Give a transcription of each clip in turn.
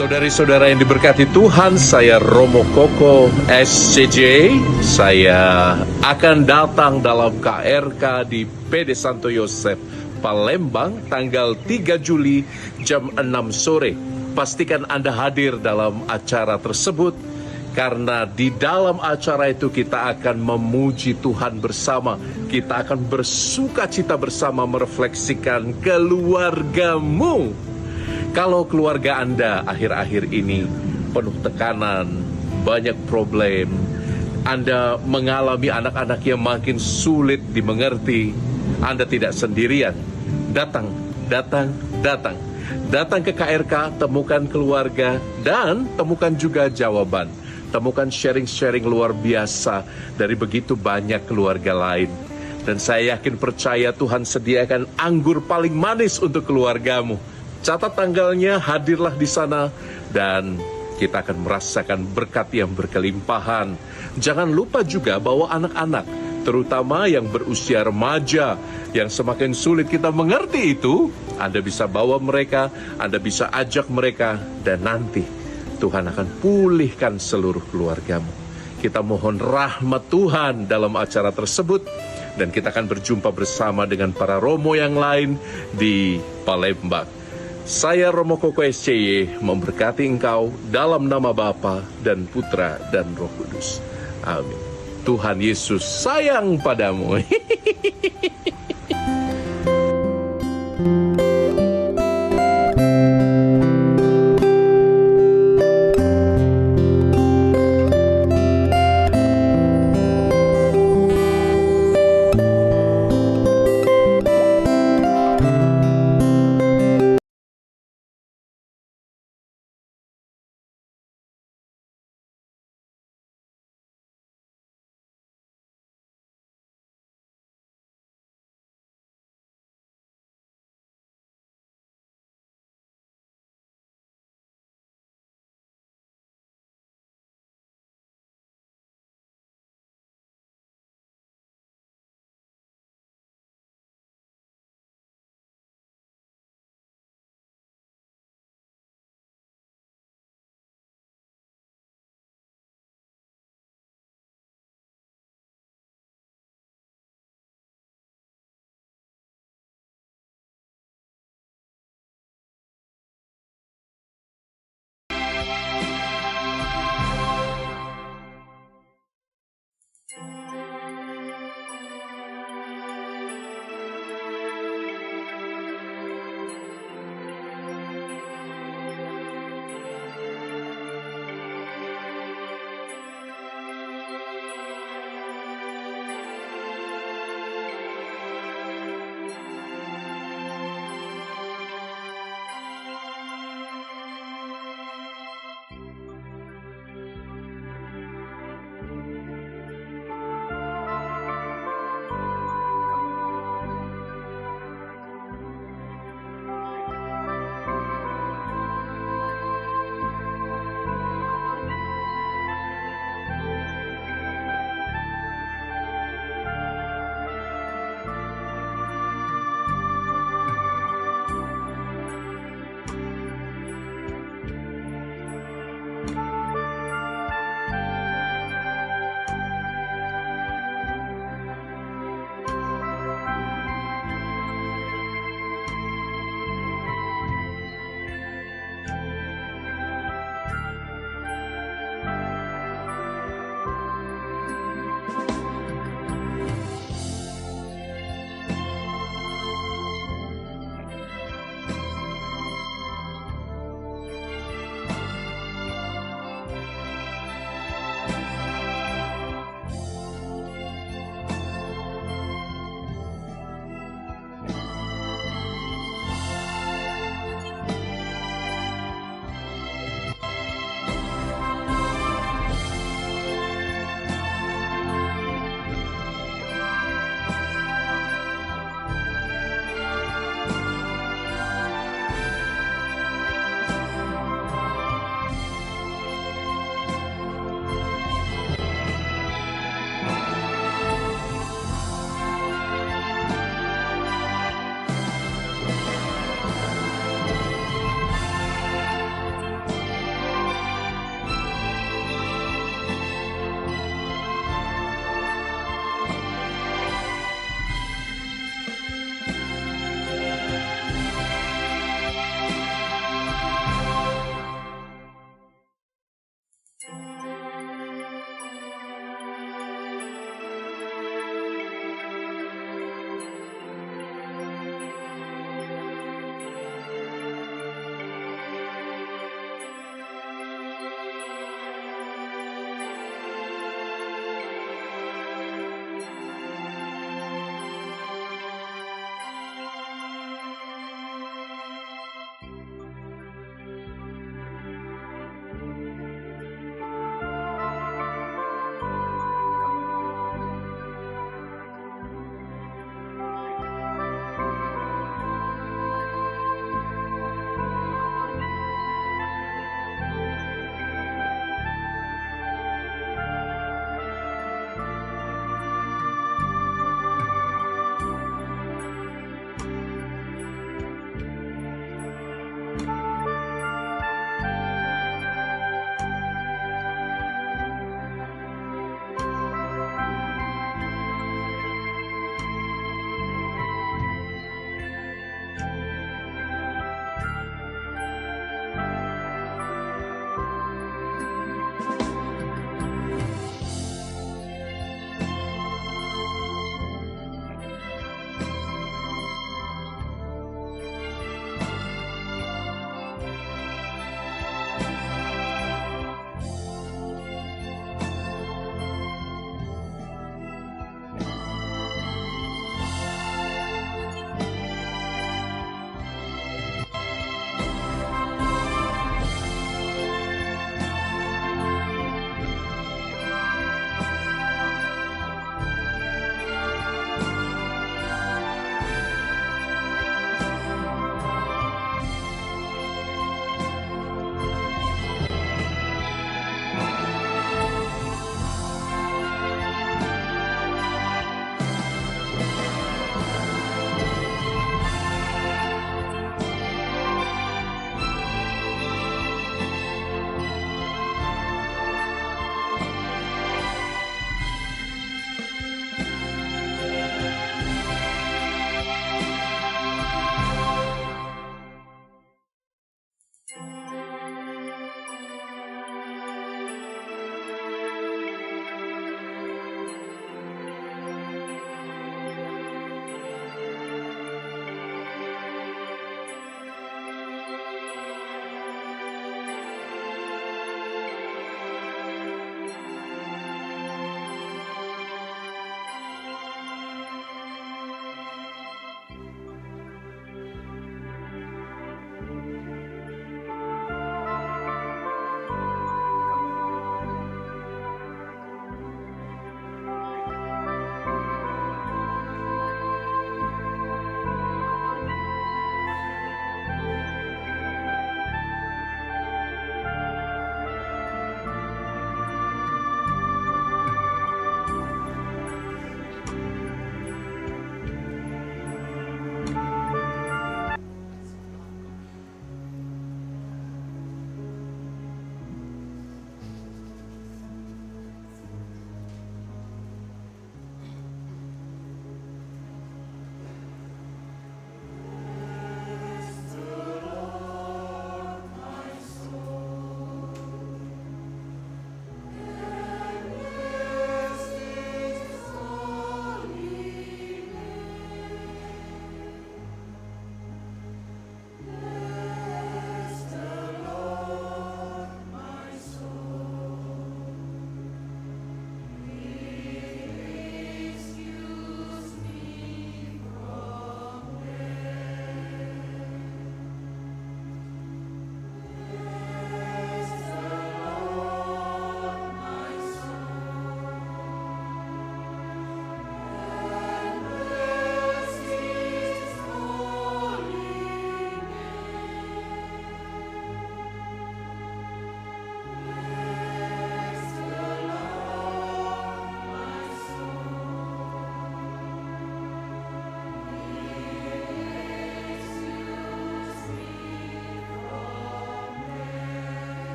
Saudari-saudara yang diberkati Tuhan, saya Romo Koko SCJ. Saya akan datang dalam KRK di PD Santo Yosef, Palembang, tanggal 3 Juli jam 6 sore. Pastikan Anda hadir dalam acara tersebut, karena di dalam acara itu kita akan memuji Tuhan bersama. Kita akan bersuka cita bersama merefleksikan keluargamu. Kalau keluarga Anda akhir-akhir ini penuh tekanan, banyak problem, Anda mengalami anak-anak yang makin sulit dimengerti, Anda tidak sendirian. Datang, datang, datang. Datang ke KRK, temukan keluarga, dan temukan juga jawaban. Temukan sharing-sharing luar biasa dari begitu banyak keluarga lain. Dan saya yakin percaya Tuhan sediakan anggur paling manis untuk keluargamu. Catat tanggalnya, hadirlah di sana, dan kita akan merasakan berkat yang berkelimpahan. Jangan lupa juga bawa anak-anak, terutama yang berusia remaja, yang semakin sulit kita mengerti itu. Anda bisa bawa mereka, Anda bisa ajak mereka, dan nanti Tuhan akan pulihkan seluruh keluargamu. Kita mohon rahmat Tuhan dalam acara tersebut, dan kita akan berjumpa bersama dengan para Romo yang lain di Palembang. Saya Romo Koko SCY memberkati engkau dalam nama Bapa dan Putra dan Roh Kudus. Amin. Tuhan Yesus sayang padamu.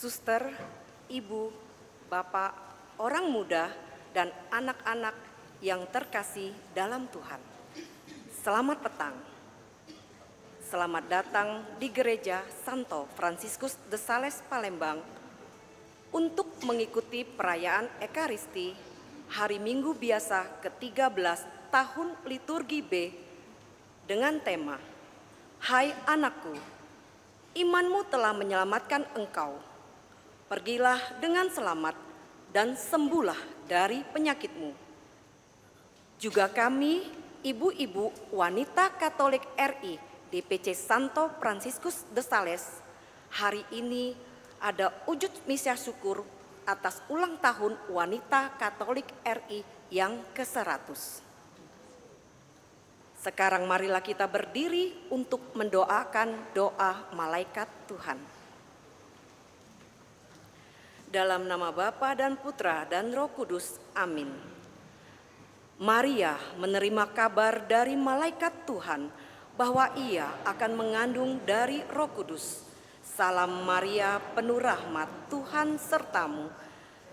suster, ibu, bapak, orang muda, dan anak-anak yang terkasih dalam Tuhan. Selamat petang. Selamat datang di Gereja Santo Fransiskus de Sales Palembang untuk mengikuti perayaan Ekaristi Hari Minggu Biasa ke-13 tahun liturgi B dengan tema Hai anakku, imanmu telah menyelamatkan engkau. Pergilah dengan selamat dan sembuhlah dari penyakitmu. Juga kami, ibu-ibu wanita Katolik RI DPC Santo Fransiskus de Sales, hari ini ada wujud misa syukur atas ulang tahun wanita Katolik RI yang ke-100. Sekarang marilah kita berdiri untuk mendoakan doa malaikat Tuhan. Dalam nama Bapa dan Putra dan Roh Kudus, amin. Maria menerima kabar dari malaikat Tuhan bahwa ia akan mengandung dari Roh Kudus. Salam Maria, penuh rahmat, Tuhan sertamu.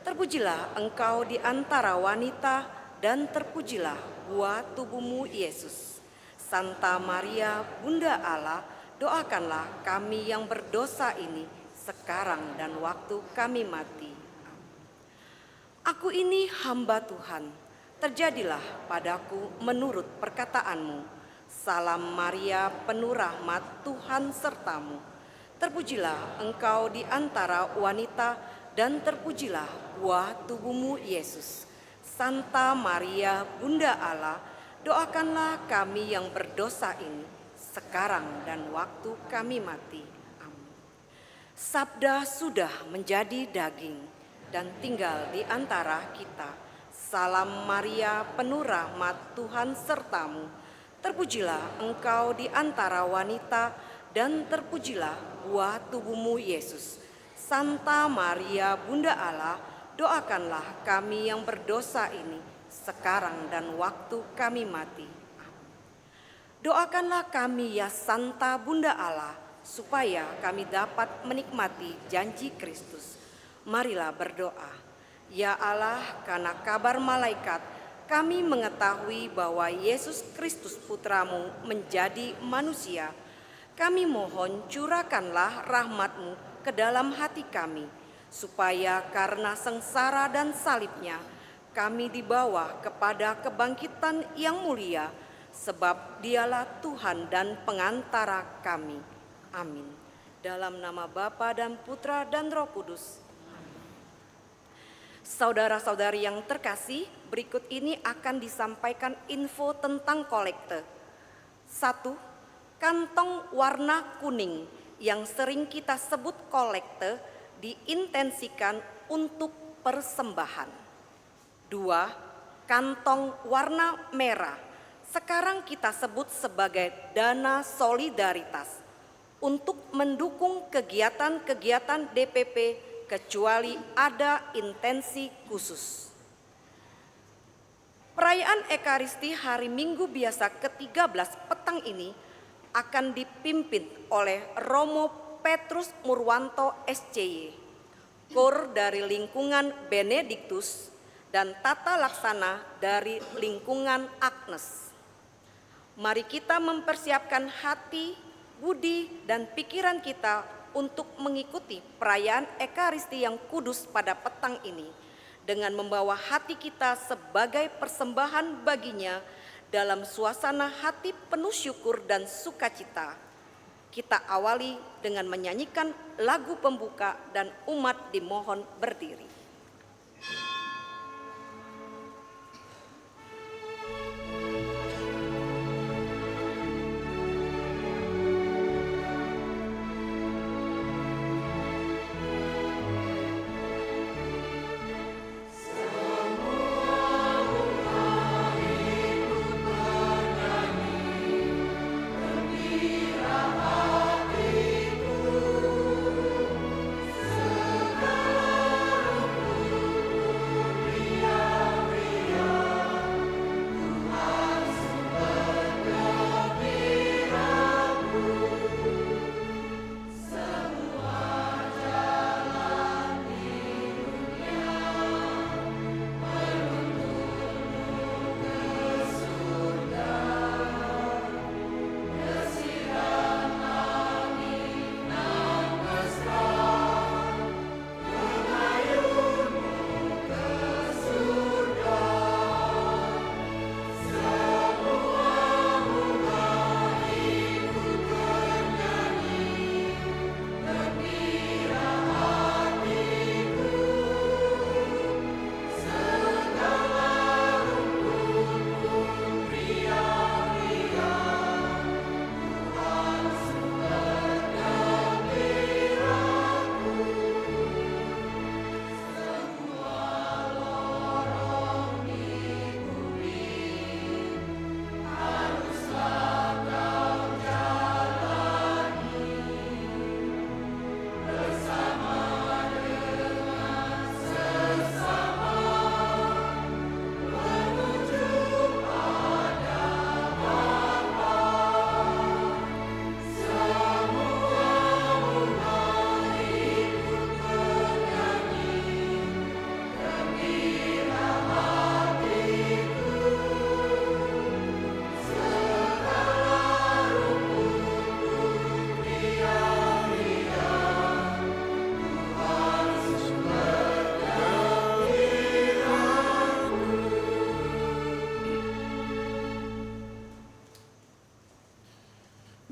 Terpujilah engkau di antara wanita dan terpujilah buah tubuhmu Yesus. Santa Maria, Bunda Allah, doakanlah kami yang berdosa ini sekarang dan waktu kami mati. Aku ini hamba Tuhan, terjadilah padaku menurut perkataanmu. Salam Maria, penuh rahmat, Tuhan sertamu. Terpujilah engkau di antara wanita dan terpujilah buah tubuhmu Yesus. Santa Maria, Bunda Allah, doakanlah kami yang berdosa ini sekarang dan waktu kami mati. Sabda sudah menjadi daging dan tinggal di antara kita. Salam Maria, penuh rahmat, Tuhan sertamu. Terpujilah engkau di antara wanita dan terpujilah buah tubuhmu Yesus. Santa Maria, Bunda Allah, doakanlah kami yang berdosa ini sekarang dan waktu kami mati. Doakanlah kami ya Santa Bunda Allah, supaya kami dapat menikmati janji Kristus. Marilah berdoa. Ya Allah, karena kabar malaikat, kami mengetahui bahwa Yesus Kristus Putramu menjadi manusia. Kami mohon curahkanlah rahmat-Mu ke dalam hati kami, supaya karena sengsara dan salibnya, kami dibawa kepada kebangkitan yang mulia, sebab Dialah Tuhan dan pengantara kami. Amin. Dalam nama Bapa dan Putra dan Roh Kudus. Saudara-saudari yang terkasih, berikut ini akan disampaikan info tentang kolekte. 1. Kantong warna kuning yang sering kita sebut kolekte diintensikan untuk persembahan. 2. Kantong warna merah sekarang kita sebut sebagai dana solidaritas untuk mendukung kegiatan-kegiatan DPP kecuali ada intensi khusus. Perayaan Ekaristi Hari Minggu Biasa ke-13 petang ini akan dipimpin oleh Romo Petrus Murwanto SCY, Kor dari lingkungan Benediktus, dan tata laksana dari lingkungan Agnes. Mari kita mempersiapkan hati, budi, dan pikiran kita untuk mengikuti perayaan Ekaristi yang kudus pada petang ini dengan membawa hati kita sebagai persembahan baginya dalam suasana hati penuh syukur dan sukacita. Kita awali dengan menyanyikan lagu pembuka dan umat dimohon berdiri.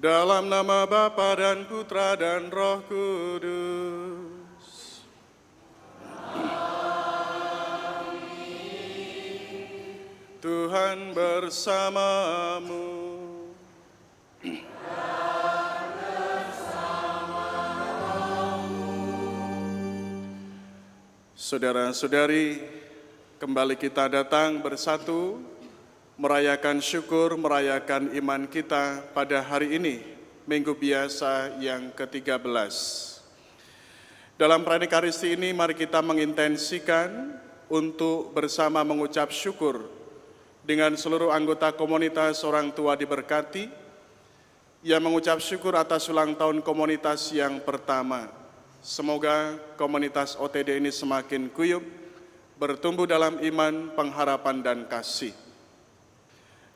Dalam nama Bapa dan Putra dan Roh Kudus. Tuhan bersamamu. Saudara-saudari, kembali kita datang bersatu, merayakan syukur, merayakan iman kita pada hari ini, Minggu Biasa yang ke-13. Dalam perayaan Ekaristi ini, mari kita mengintensikan untuk bersama mengucap syukur dengan seluruh anggota komunitas orang tua diberkati, yang mengucap syukur atas ulang tahun komunitas yang pertama. Semoga komunitas OTD ini semakin guyup, bertumbuh dalam iman, pengharapan, dan kasih.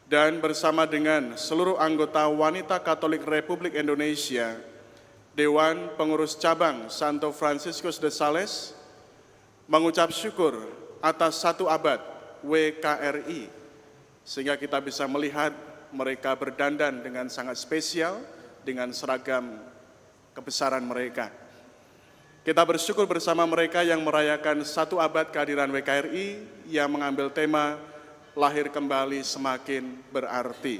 Dan bersama dengan seluruh anggota Wanita Katolik Republik Indonesia, Dewan Pengurus Cabang Santo Fransiskus de Sales, mengucap syukur atas 1 abad WKRI, sehingga kita bisa melihat mereka berdandan dengan sangat spesial, dengan seragam kebesaran mereka. Kita bersyukur bersama mereka yang merayakan 1 abad kehadiran WKRI yang mengambil tema lahir kembali semakin berarti.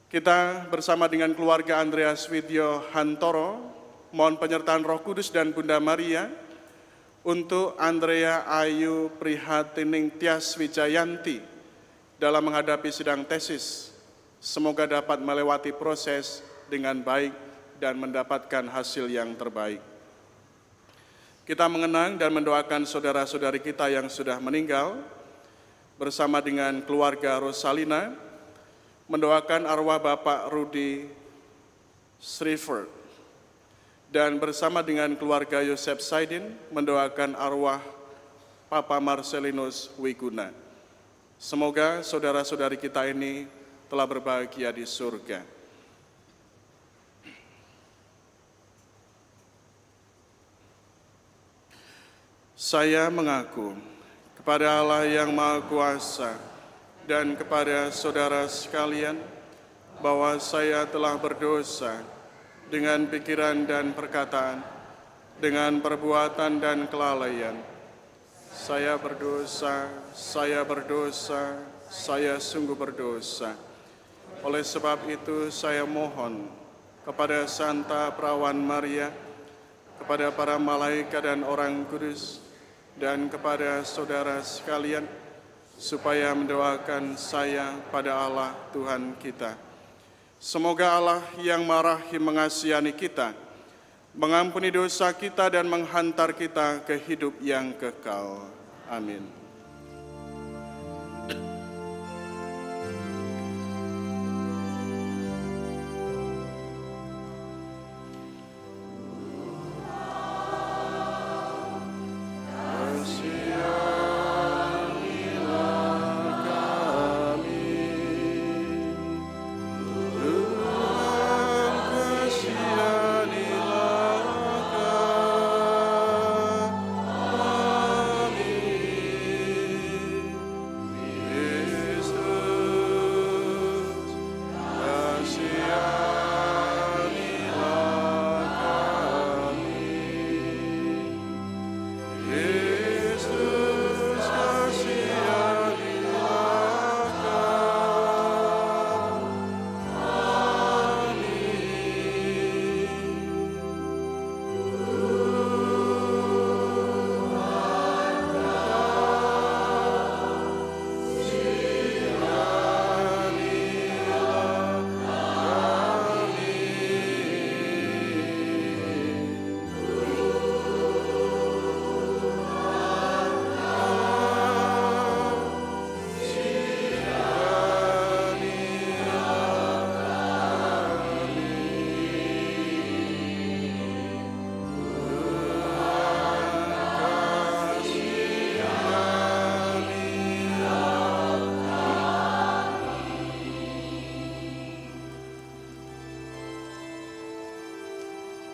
Kita bersama dengan keluarga Andreas Widyo Hantoro, mohon penyertaan Roh Kudus dan Bunda Maria untuk Andrea Ayu Prihatining Tias Wijayanti dalam menghadapi sidang tesis. Semoga dapat melewati proses dengan baik dan mendapatkan hasil yang terbaik. Kita mengenang dan mendoakan saudara-saudari kita yang sudah meninggal, bersama dengan keluarga Rosalina, mendoakan arwah Bapak Rudi Sriford, dan bersama dengan keluarga Yosef Saidin, mendoakan arwah Papa Marcelinus Wiguna. Semoga saudara-saudari kita ini telah berbahagia di surga. Saya mengaku kepada Allah yang Maha Kuasa dan kepada saudara sekalian bahwa saya telah berdosa dengan pikiran dan perkataan, dengan perbuatan dan kelalaian. Saya berdosa, saya sungguh berdosa. Oleh sebab itu saya mohon kepada Santa Perawan Maria, kepada para malaikat dan orang kudus, dan kepada saudara sekalian, supaya mendoakan saya pada Allah Tuhan kita. Semoga Allah yang Maha Rahim mengasihani kita, mengampuni dosa kita dan menghantar kita ke hidup yang kekal. Amin.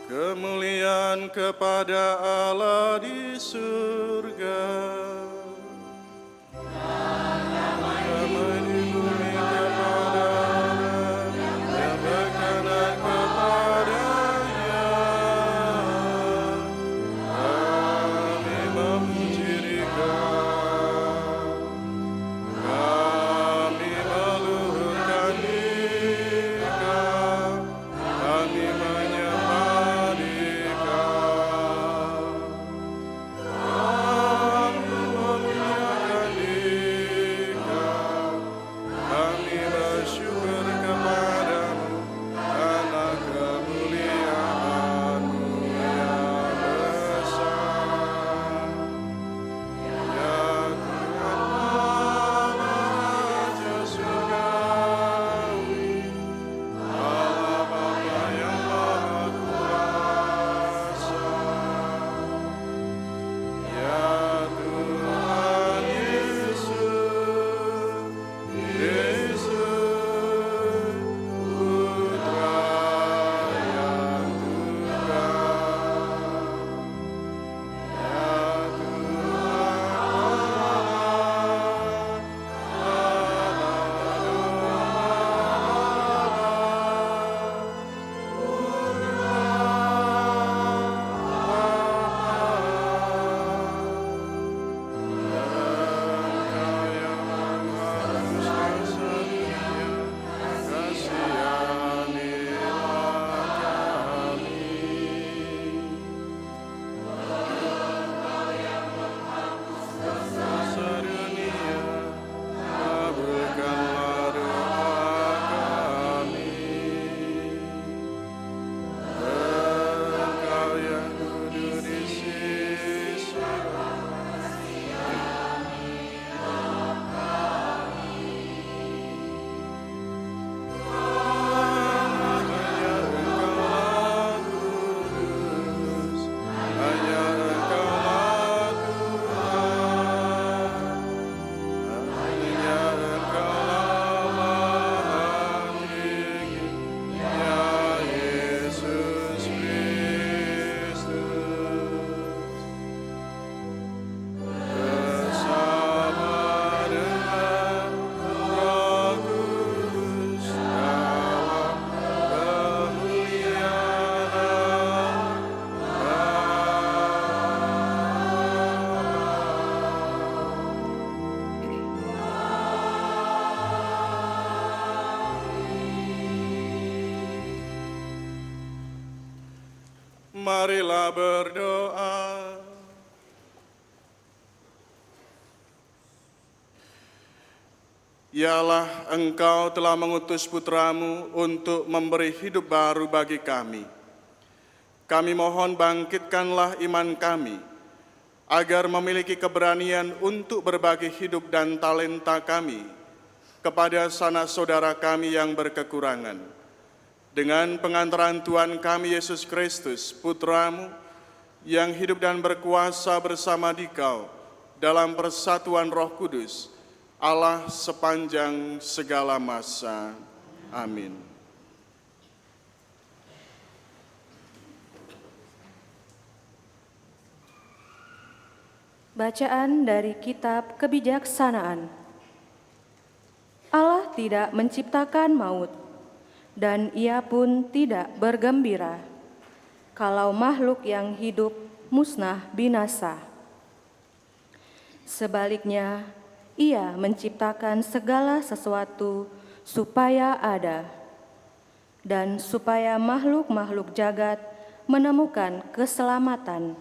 Kemuliaan kepada Allah di surga. Damai di bumi kepada orang Marilah berdoa. Ya Allah, Engkau telah mengutus Putramu untuk memberi hidup baru bagi kami. Kami mohon bangkitkanlah iman kami, agar memiliki keberanian untuk berbagi hidup dan talenta kami kepada sanak saudara kami yang berkekurangan. Dengan pengantaran Tuhan kami Yesus Kristus, Putramu, yang hidup dan berkuasa bersama Dikau dalam persatuan Roh Kudus, Allah sepanjang segala masa. Amin. Bacaan dari Kitab Kebijaksanaan. Allah tidak menciptakan maut, dan Ia pun tidak bergembira kalau makhluk yang hidup musnah binasa. Sebaliknya, Ia menciptakan segala sesuatu supaya ada, dan supaya makhluk-makhluk jagat menemukan keselamatan.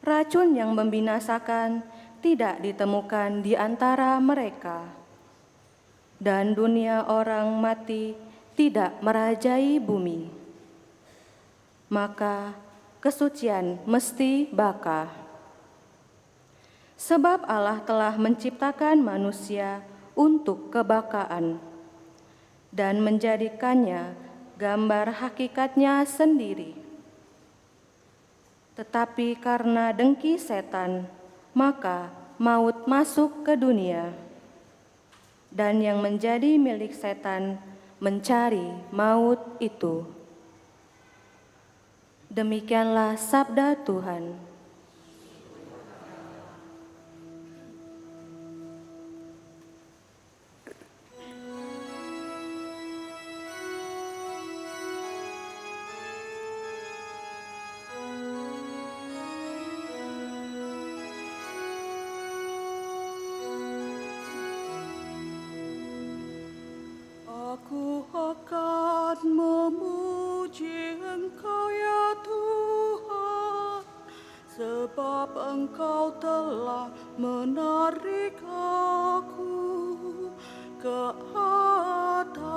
Racun yang membinasakan tidak ditemukan di antara mereka, dan dunia orang mati tidak merajai bumi. Maka kesucian mesti baka. Sebab Allah telah menciptakan manusia untuk kebakaan dan menjadikannya gambar hakikatnya sendiri. Tetapi karena dengki setan, maka maut masuk ke dunia. Dan yang menjadi milik setan mencari maut itu. Demikianlah sabda Tuhan. Aku akan memuji Engkau ya Tuhan, sebab Engkau telah menarik aku ke atas.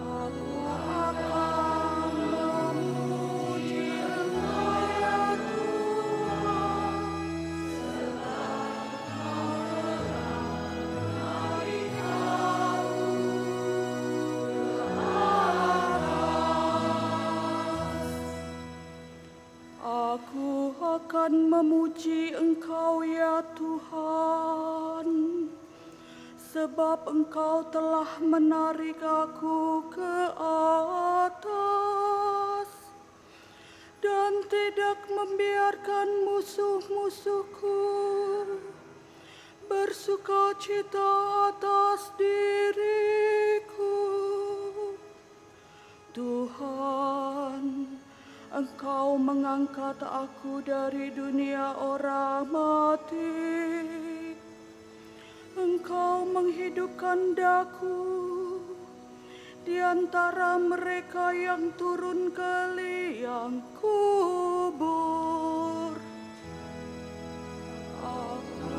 Aku akan memuji Engkau ya Tuhan, Aku akan memuji Engkau ya Tuhan, sebab Engkau telah menarik aku ke atas dan tidak membiarkan musuh-musuhku bersukacita atas diriku. Tuhan, Engkau mengangkat aku dari dunia orang mati. Engkau menghidupkan daku di antara mereka yang turun ke liang kubur. Aku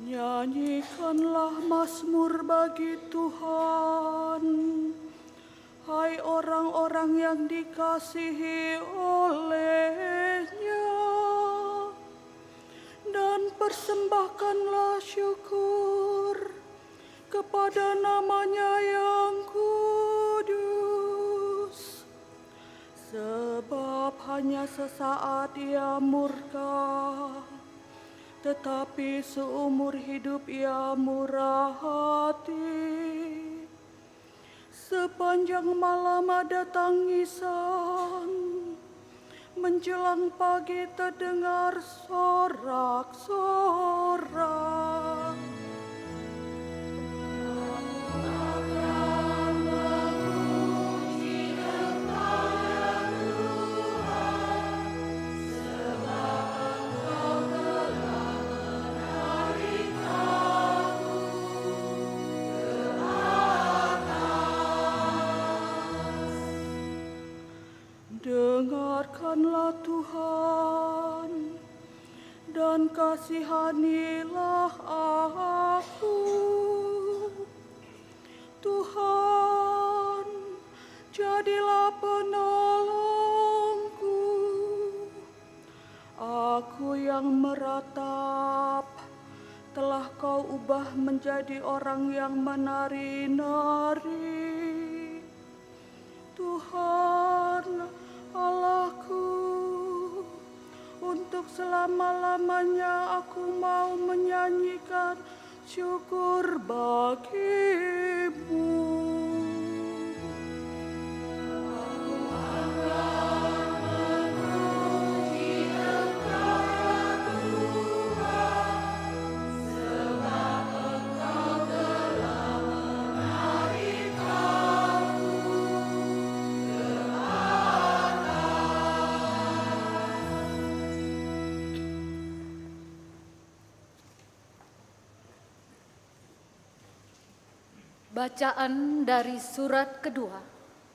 nyanyikanlah mazmur bagi Tuhan, hai orang-orang yang dikasihi oleh-Nya, dan persembahkanlah syukur kepada nama-Nya yang kudus. Sebab hanya sesaat Ia murka, tetapi seumur hidup Ia murah hati. Sepanjang malam ada tangisan, menjelang pagi terdengar sorak-sorak. sabarkanlah Tuhan, dan kasihanilah aku. Tuhan, jadilah penolongku. Aku yang meratap, telah Kau ubah menjadi orang yang menari-nari. Tuhan, Allahku, untuk selama-lamanya aku mau menyanyikan syukur bagimu. Bacaan dari surat kedua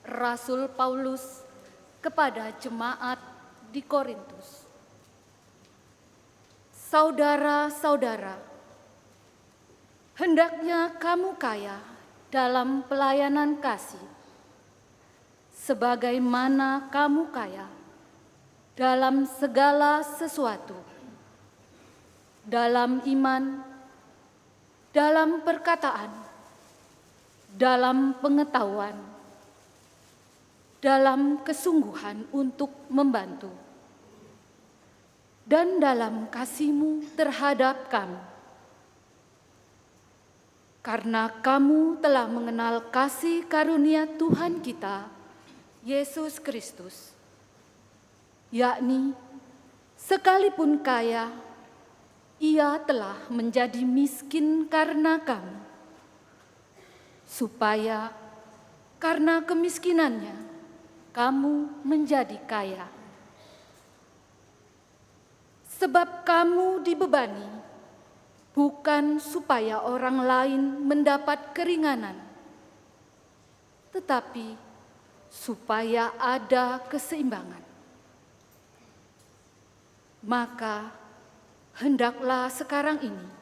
Rasul Paulus kepada jemaat di Korintus. Saudara-saudara, hendaknya kamu kaya dalam pelayanan kasih, sebagaimana kamu kaya dalam segala sesuatu, dalam iman, dalam perkataan, dalam pengetahuan, dalam kesungguhan untuk membantu, dan dalam kasih-Mu terhadap kami. Karena kamu telah mengenal kasih karunia Tuhan kita, Yesus Kristus, yakni sekalipun kaya, Ia telah menjadi miskin karena kamu, supaya karena kemiskinannya kamu menjadi kaya. Sebab kamu dibebani bukan supaya orang lain mendapat keringanan, tetapi supaya ada keseimbangan. Maka hendaklah sekarang ini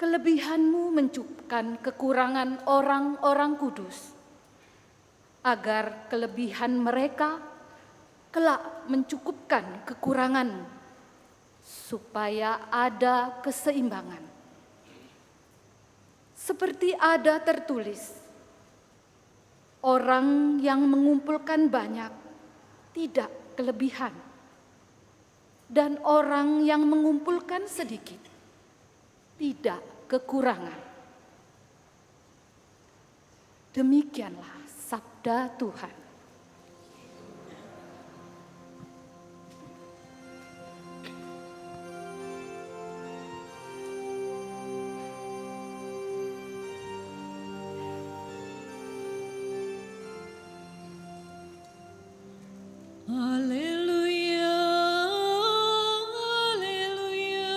kelebihanmu mencukupkan kekurangan orang-orang kudus, agar kelebihan mereka kelak mencukupkan kekuranganmu, supaya ada keseimbangan. Seperti ada tertulis, orang yang mengumpulkan banyak tidak kelebihan, dan orang yang mengumpulkan sedikit tidak kekurangan. Demikianlah sabda Tuhan. Haleluya, haleluya,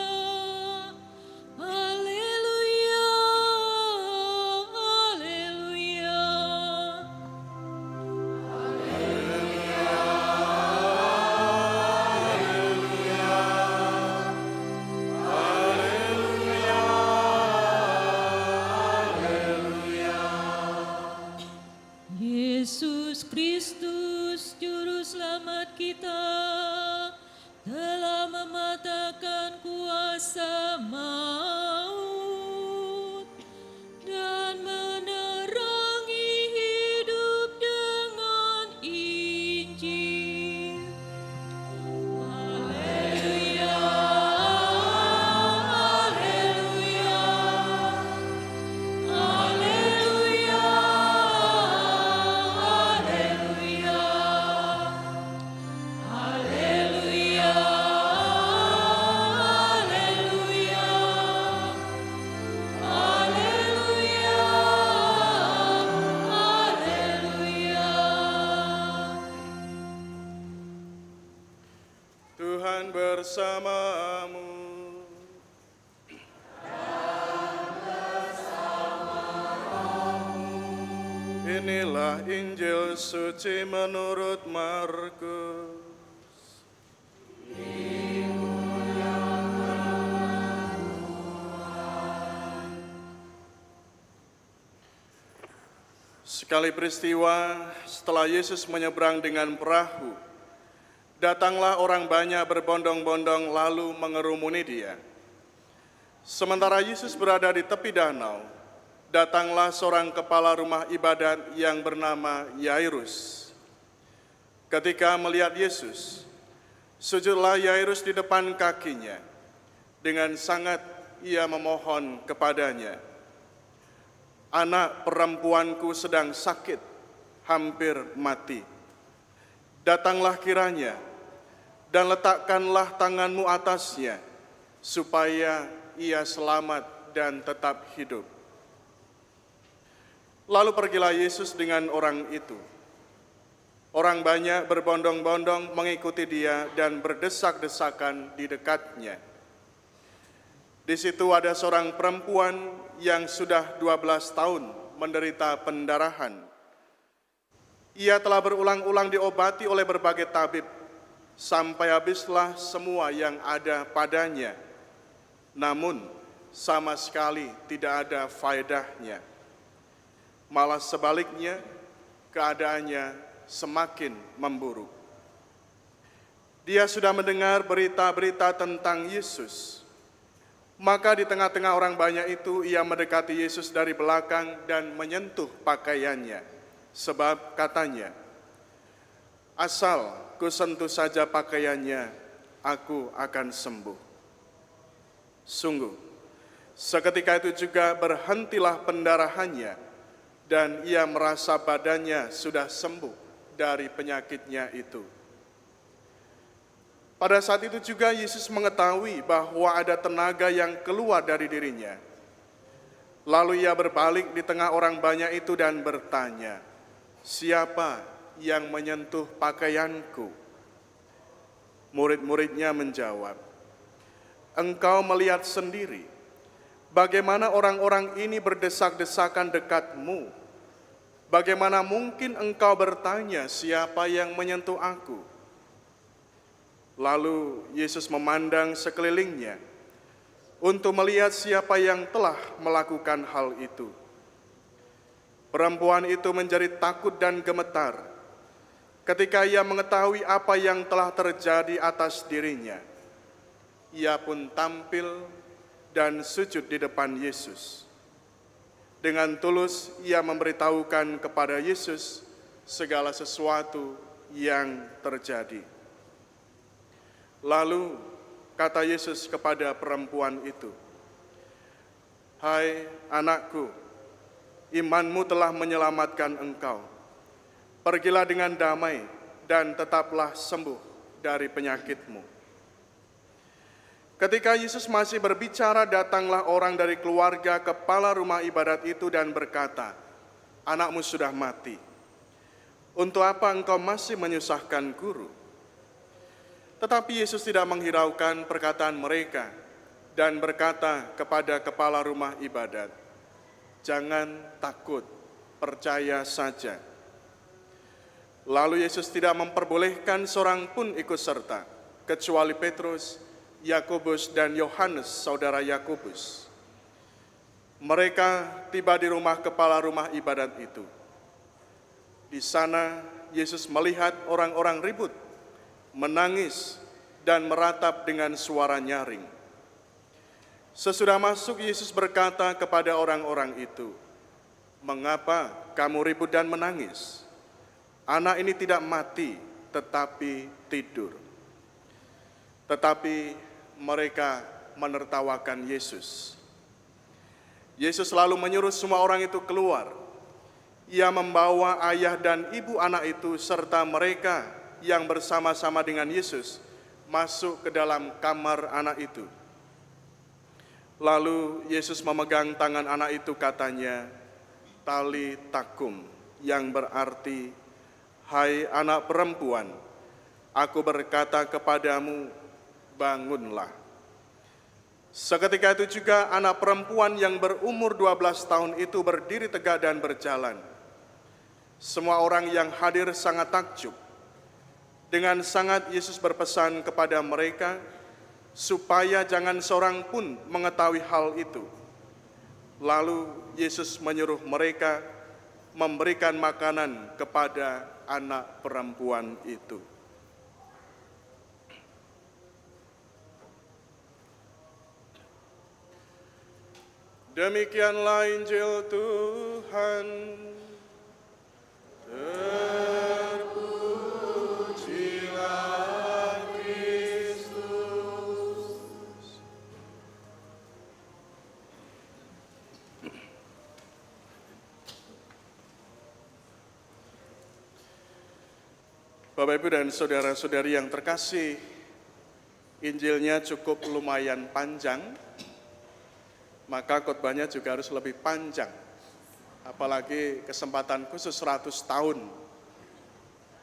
haleluya, haleluya. Yesus Kristus, Juru Selamat kita, telah mematahkan kuasa maut dan menerangi hidup dengan Injil. Haleluya, haleluya, haleluya, haleluya. Haleluya, haleluya, haleluya, haleluya. Tuhan bersamamu. Inilah Injil suci menurut Markus. Sekali peristiwa, setelah Yesus menyeberang dengan perahu, datanglah orang banyak berbondong-bondong lalu mengerumuni dia. Sementara Yesus berada di tepi danau, datanglah seorang kepala rumah ibadat yang bernama Yairus. Ketika melihat Yesus, sujudlah Yairus di depan kakinya. Dengan sangat ia memohon kepadanya, "Anak perempuanku sedang sakit, hampir mati. Datanglah kiranya dan letakkanlah tanganmu atasnya, supaya ia selamat dan tetap hidup." Lalu pergilah Yesus dengan orang itu. Orang banyak berbondong-bondong mengikuti dia dan berdesak-desakan di dekatnya. Di situ ada seorang perempuan yang sudah 12 tahun menderita pendarahan. Ia telah berulang-ulang diobati oleh berbagai tabib, sampai habislah semua yang ada padanya. Namun, sama sekali tidak ada faedahnya. Malah sebaliknya, keadaannya semakin memburuk. Dia sudah mendengar berita-berita tentang Yesus. Maka di tengah-tengah orang banyak itu, ia mendekati Yesus dari belakang dan menyentuh pakaiannya. Sebab katanya, "Asal kusentuh saja pakaiannya, aku akan sembuh." Sungguh, seketika itu juga berhentilah pendarahannya, dan ia merasa badannya sudah sembuh dari penyakitnya itu. Pada saat itu juga Yesus mengetahui bahwa ada tenaga yang keluar dari dirinya. Lalu ia berbalik di tengah orang banyak itu dan bertanya, "Siapa yang menyentuh pakaianku?" Murid-muridnya menjawab, "Engkau melihat sendiri bagaimana orang-orang ini berdesak-desakan dekatmu. Bagaimana mungkin engkau bertanya, 'Siapa yang menyentuh aku?'" Lalu Yesus memandang sekelilingnya untuk melihat siapa yang telah melakukan hal itu. Perempuan itu menjadi takut dan gemetar ketika ia mengetahui apa yang telah terjadi atas dirinya. Ia pun tampil dan sujud di depan Yesus. Dengan tulus ia memberitahukan kepada Yesus segala sesuatu yang terjadi. Lalu kata Yesus kepada perempuan itu, "Hai anakku, imanmu telah menyelamatkan engkau. Pergilah dengan damai dan tetaplah sembuh dari penyakitmu." Ketika Yesus masih berbicara, datanglah orang dari keluarga kepala rumah ibadat itu dan berkata, "Anakmu sudah mati. Untuk apa engkau masih menyusahkan guru?" Tetapi Yesus tidak menghiraukan perkataan mereka dan berkata kepada kepala rumah ibadat, "Jangan takut, percaya saja." Lalu Yesus tidak memperbolehkan seorang pun ikut serta, kecuali Petrus, Yakobus, dan Yohanes, saudara Yakobus. Mereka tiba di rumah kepala rumah ibadat itu. Di sana Yesus melihat orang-orang ribut, menangis, dan meratap dengan suara nyaring. Sesudah masuk, Yesus berkata kepada orang-orang itu, "Mengapa kamu ribut dan menangis? Anak ini tidak mati, tetapi tidur." Tetapi mereka menertawakan Yesus. Yesus lalu menyuruh semua orang itu keluar. Ia membawa ayah dan ibu anak itu serta mereka yang bersama-sama dengan Yesus masuk ke dalam kamar anak itu. Lalu Yesus memegang tangan anak itu, katanya, "Tali takum," yang berarti, "Hai anak perempuan, aku berkata kepadamu, bangunlah." Seketika itu juga anak perempuan yang berumur 12 tahun itu berdiri tegak dan berjalan. Semua orang yang hadir sangat takjub. Dengan sangat Yesus berpesan kepada mereka supaya jangan seorang pun mengetahui hal itu. Lalu Yesus menyuruh mereka memberikan makanan kepada anak perempuan itu. Demikianlah Injil Tuhan. Terpujilah Kristus. Bapak, Ibu, dan saudara-saudari yang terkasih, Injilnya cukup lumayan panjang, maka khotbahnya juga harus lebih panjang. Apalagi kesempatan khusus 100 tahun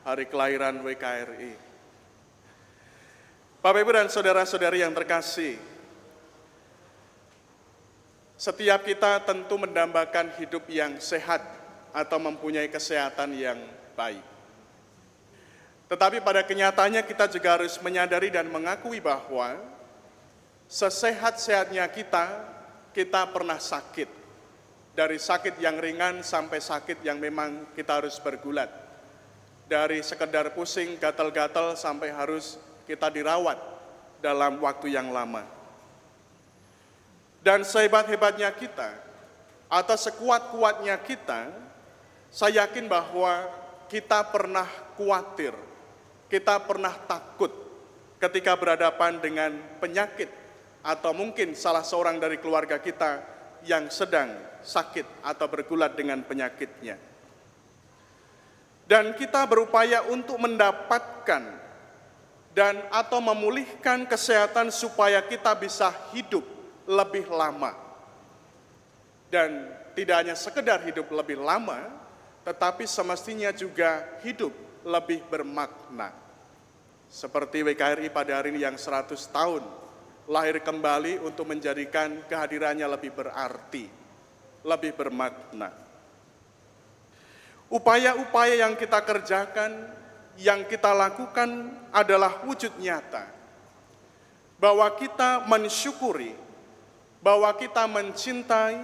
hari kelahiran WKRI. Bapak, Ibu, dan saudara-saudari yang terkasih, setiap kita tentu mendambakan hidup yang sehat atau mempunyai kesehatan yang baik. Tetapi pada kenyataannya kita juga harus menyadari dan mengakui bahwa sesehat-sehatnya kita pernah sakit. Dari sakit yang ringan sampai sakit yang memang kita harus bergulat. Dari sekedar pusing, gatal-gatal sampai harus kita dirawat dalam waktu yang lama. Dan sehebat-hebatnya kita, atau sekuat-kuatnya kita, saya yakin bahwa kita pernah khawatir, kita pernah takut ketika berhadapan dengan penyakit, atau mungkin salah seorang dari keluarga kita yang sedang sakit atau bergulat dengan penyakitnya. Dan kita berupaya untuk mendapatkan dan atau memulihkan kesehatan supaya kita bisa hidup lebih lama. Dan tidak hanya sekedar hidup lebih lama, tetapi semestinya juga hidup lebih bermakna. Seperti WKRI pada hari ini yang 100 tahun, lahir kembali untuk menjadikan kehadirannya lebih berarti, lebih bermakna. Upaya-upaya yang kita kerjakan, yang kita lakukan adalah wujud nyata bahwa kita mensyukuri, bahwa kita mencintai,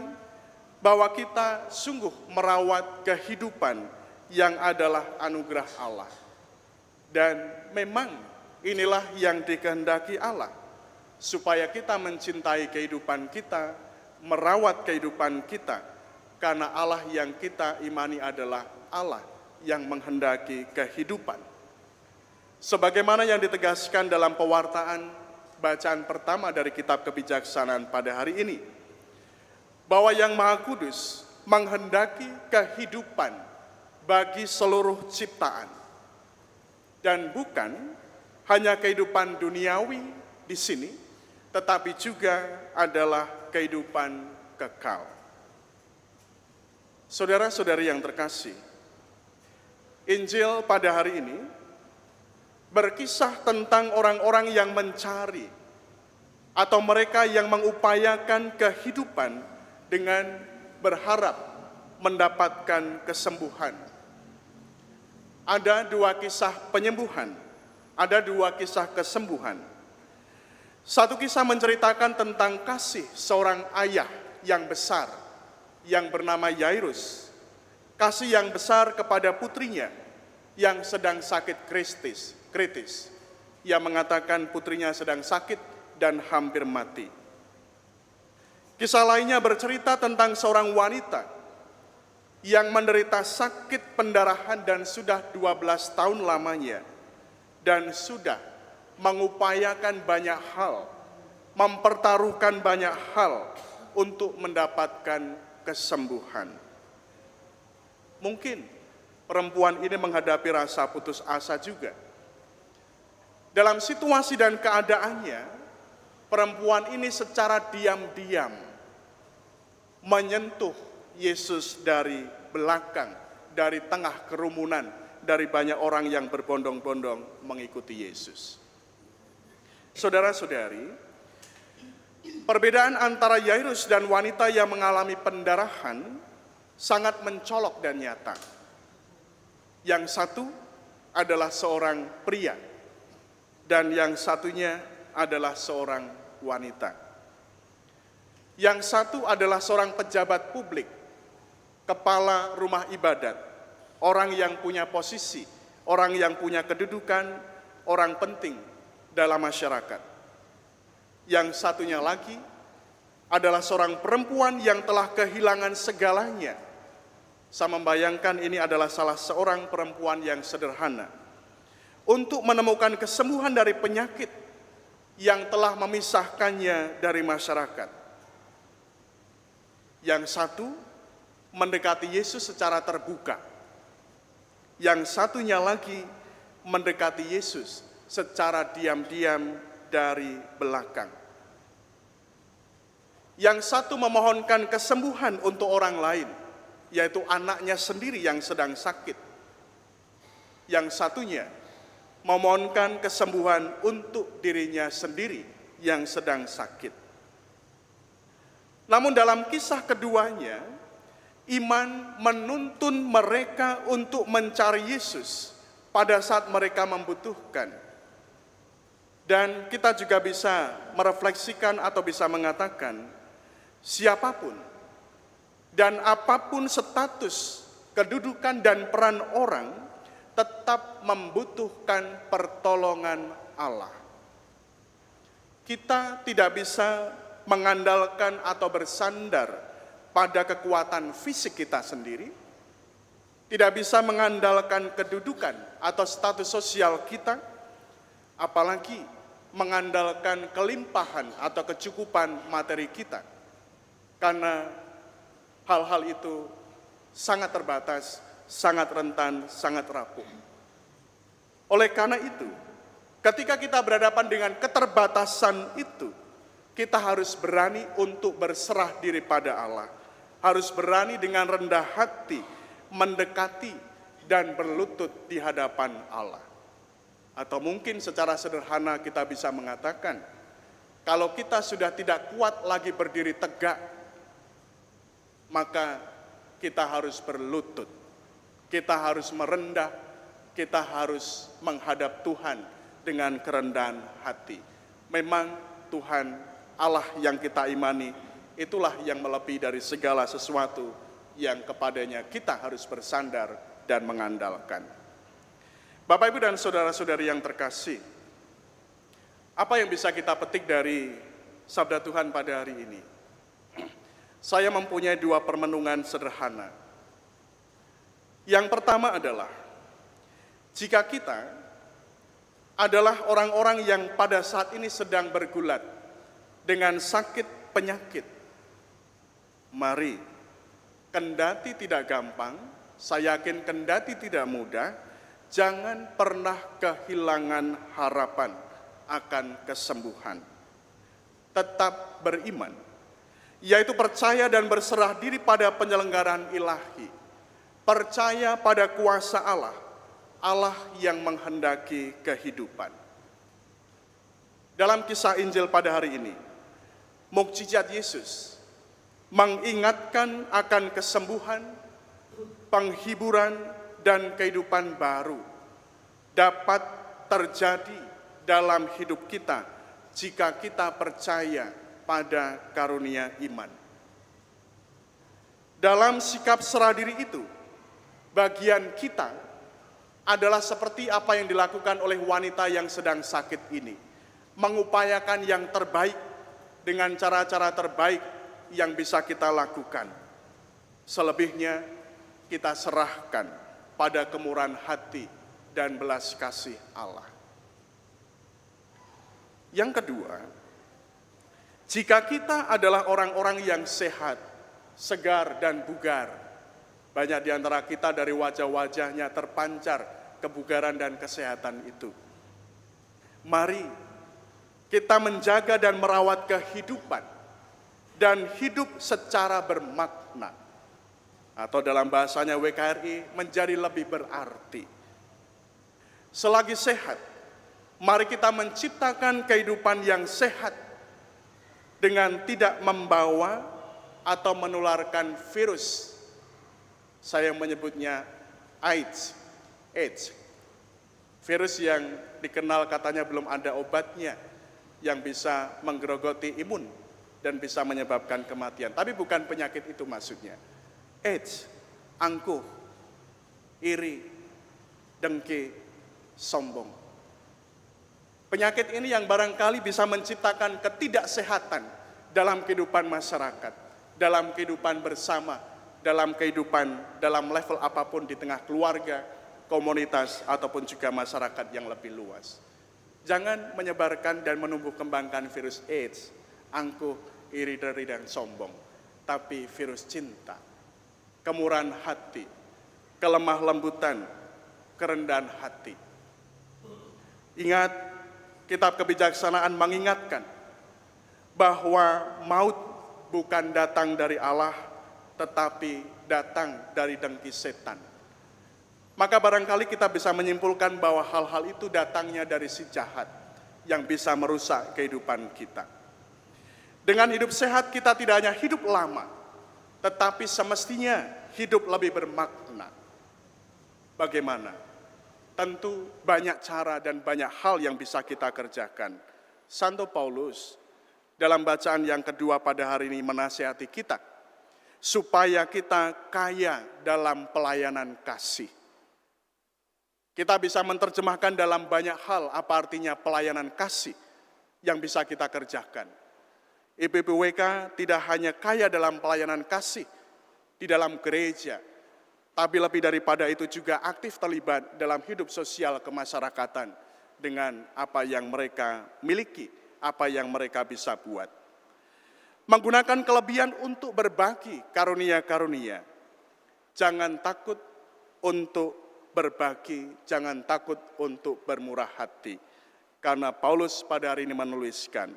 bahwa kita sungguh merawat kehidupan yang adalah anugerah Allah. Dan memang inilah yang dikehendaki Allah, supaya kita mencintai kehidupan kita, merawat kehidupan kita, karena Allah yang kita imani adalah Allah yang menghendaki kehidupan. Sebagaimana yang ditegaskan dalam pewartaan bacaan pertama dari kitab kebijaksanaan pada hari ini, bahwa Yang Maha Kudus menghendaki kehidupan bagi seluruh ciptaan. Dan bukan hanya kehidupan duniawi di sini, tetapi juga adalah kehidupan kekal. Saudara-saudari yang terkasih, Injil pada hari ini berkisah tentang orang-orang yang mencari atau mereka yang mengupayakan kehidupan dengan berharap mendapatkan kesembuhan. Ada dua kisah penyembuhan, ada dua kisah kesembuhan. Satu kisah menceritakan tentang kasih seorang ayah yang besar yang bernama Yairus. Kasih yang besar kepada putrinya yang sedang sakit kritis. Ia mengatakan putrinya sedang sakit dan hampir mati. Kisah lainnya bercerita tentang seorang wanita yang menderita sakit pendarahan dan sudah 12 tahun lamanya dan sudah mengupayakan banyak hal, mempertaruhkan banyak hal untuk mendapatkan kesembuhan. Mungkin perempuan ini menghadapi rasa putus asa juga. Dalam situasi dan keadaannya, perempuan ini secara diam-diam menyentuh Yesus dari belakang, dari tengah kerumunan, dari banyak orang yang berbondong-bondong mengikuti Yesus. Saudara-saudari, perbedaan antara Yairus dan wanita yang mengalami pendarahan sangat mencolok dan nyata. Yang satu adalah seorang pria, dan yang satunya adalah seorang wanita. Yang satu adalah seorang pejabat publik, kepala rumah ibadat, orang yang punya posisi, orang yang punya kedudukan, orang penting dalam masyarakat. Yang satunya lagi adalah seorang perempuan yang telah kehilangan segalanya. Saya membayangkan ini adalah salah seorang perempuan yang sederhana untuk menemukan kesembuhan dari penyakit yang telah memisahkannya dari masyarakat. Yang satu mendekati Yesus secara terbuka. Yang satunya lagi mendekati Yesus secara diam-diam dari belakang. Yang satu memohonkan kesembuhan untuk orang lain, yaitu anaknya sendiri yang sedang sakit. Yang satunya memohonkan kesembuhan untuk dirinya sendiri yang sedang sakit. Namun dalam kisah keduanya, iman menuntun mereka untuk mencari Yesus pada saat mereka membutuhkan. Dan kita juga bisa merefleksikan atau bisa mengatakan, siapapun dan apapun status, kedudukan, dan peran orang tetap membutuhkan pertolongan Allah. Kita tidak bisa mengandalkan atau bersandar pada kekuatan fisik kita sendiri, tidak bisa mengandalkan kedudukan atau status sosial kita, apalagi mengandalkan kelimpahan atau kecukupan materi kita, karena hal-hal itu sangat terbatas, sangat rentan, sangat rapuh. Oleh karena itu, ketika kita berhadapan dengan keterbatasan itu, kita harus berani untuk berserah diri pada Allah. Harus berani dengan rendah hati, mendekati dan berlutut di hadapan Allah. Atau mungkin secara sederhana kita bisa mengatakan, kalau kita sudah tidak kuat lagi berdiri tegak, maka kita harus berlutut, kita harus merendah, kita harus menghadap Tuhan dengan kerendahan hati. Memang Tuhan Allah yang kita imani, itulah yang melebihi dari segala sesuatu yang kepadanya kita harus bersandar dan mengandalkan. Bapak, Ibu, dan saudara-saudari yang terkasih, apa yang bisa kita petik dari sabda Tuhan pada hari ini? Saya mempunyai dua permenungan sederhana. Yang pertama adalah, jika kita adalah orang-orang yang pada saat ini sedang bergulat dengan sakit penyakit, mari, kendati tidak gampang, saya yakin kendati tidak mudah, jangan pernah kehilangan harapan akan kesembuhan. Tetap beriman, yaitu percaya dan berserah diri pada penyelenggaraan ilahi, percaya pada kuasa Allah, Allah yang menghendaki kehidupan. Dalam kisah Injil pada hari ini, mukjizat Yesus mengingatkan akan kesembuhan, penghiburan, dan kehidupan baru dapat terjadi dalam hidup kita jika kita percaya pada karunia iman. Dalam sikap serah diri itu, bagian kita adalah seperti apa yang dilakukan oleh wanita yang sedang sakit ini, mengupayakan yang terbaik dengan cara-cara terbaik yang bisa kita lakukan. Selebihnya kita serahkan pada kemurahan hati dan belas kasih Allah. Yang kedua, jika kita adalah orang-orang yang sehat, segar, dan bugar, banyak di antara kita dari wajah-wajahnya terpancar kebugaran dan kesehatan itu. Mari kita menjaga dan merawat kehidupan dan hidup secara bermakna, atau dalam bahasanya WKRI menjadi lebih berarti. Selagi sehat, mari kita menciptakan kehidupan yang sehat dengan tidak membawa atau menularkan virus. Saya menyebutnya AIDS AIDS. Virus yang dikenal katanya belum ada obatnya yang bisa menggerogoti imun dan bisa menyebabkan kematian. Tapi bukan penyakit itu maksudnya. AIDS, angkuh, iri, dengki, sombong. Penyakit ini yang barangkali bisa menciptakan ketidaksehatan dalam kehidupan masyarakat, dalam kehidupan bersama, dalam kehidupan dalam level apapun di tengah keluarga, komunitas, ataupun juga masyarakat yang lebih luas. Jangan menyebarkan dan menumbuh kembangkan virus AIDS, angkuh, iri, dengki, dan sombong, tapi virus cinta, kemurahan hati, kelemah lembutan, kerendahan hati. Ingat, kitab kebijaksanaan mengingatkan bahwa maut bukan datang dari Allah, tetapi datang dari dengki setan. Maka barangkali kita bisa menyimpulkan bahwa hal-hal itu datangnya dari si jahat yang bisa merusak kehidupan kita. Dengan hidup sehat kita tidak hanya hidup lama, tetapi semestinya hidup lebih bermakna. Bagaimana? Tentu banyak cara dan banyak hal yang bisa kita kerjakan. Santo Paulus dalam bacaan yang kedua pada hari ini menasihati kita supaya kita kaya dalam pelayanan kasih. Kita bisa menerjemahkan dalam banyak hal apa artinya pelayanan kasih yang bisa kita kerjakan. IPPWK tidak hanya kaya dalam pelayanan kasih di dalam gereja, tapi lebih daripada itu juga aktif terlibat dalam hidup sosial kemasyarakatan dengan apa yang mereka miliki, apa yang mereka bisa buat. Menggunakan kelebihan untuk berbagi karunia-karunia. Jangan takut untuk berbagi, jangan takut untuk bermurah hati. Karena Paulus pada hari ini menuliskan,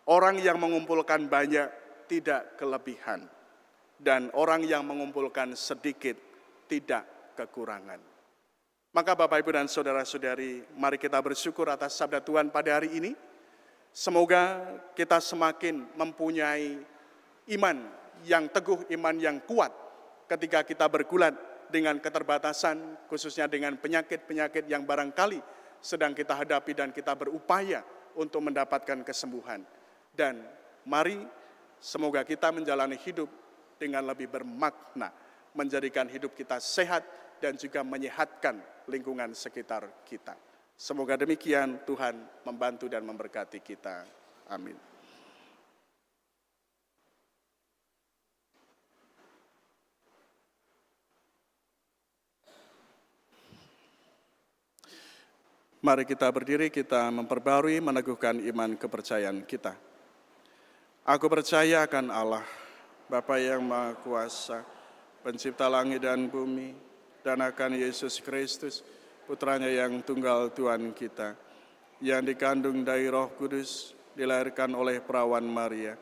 orang yang mengumpulkan banyak tidak kelebihan, dan orang yang mengumpulkan sedikit tidak kekurangan. Maka Bapak, Ibu, dan Saudara-saudari, mari kita bersyukur atas sabda Tuhan pada hari ini. Semoga kita semakin mempunyai iman yang teguh, iman yang kuat ketika kita bergulat dengan keterbatasan, khususnya dengan penyakit-penyakit yang barangkali sedang kita hadapi dan kita berupaya untuk mendapatkan kesembuhan. Dan mari semoga kita menjalani hidup dengan lebih bermakna, menjadikan hidup kita sehat dan juga menyehatkan lingkungan sekitar kita. Semoga demikian Tuhan membantu dan memberkati kita. Amin. Mari kita berdiri, kita memperbarui, meneguhkan iman kepercayaan kita. Aku percaya akan Allah, Bapa yang Maha Kuasa, Pencipta langit dan bumi, dan akan Yesus Kristus, Putranya yang tunggal Tuhan kita, yang dikandung dari Roh Kudus, dilahirkan oleh perawan Maria,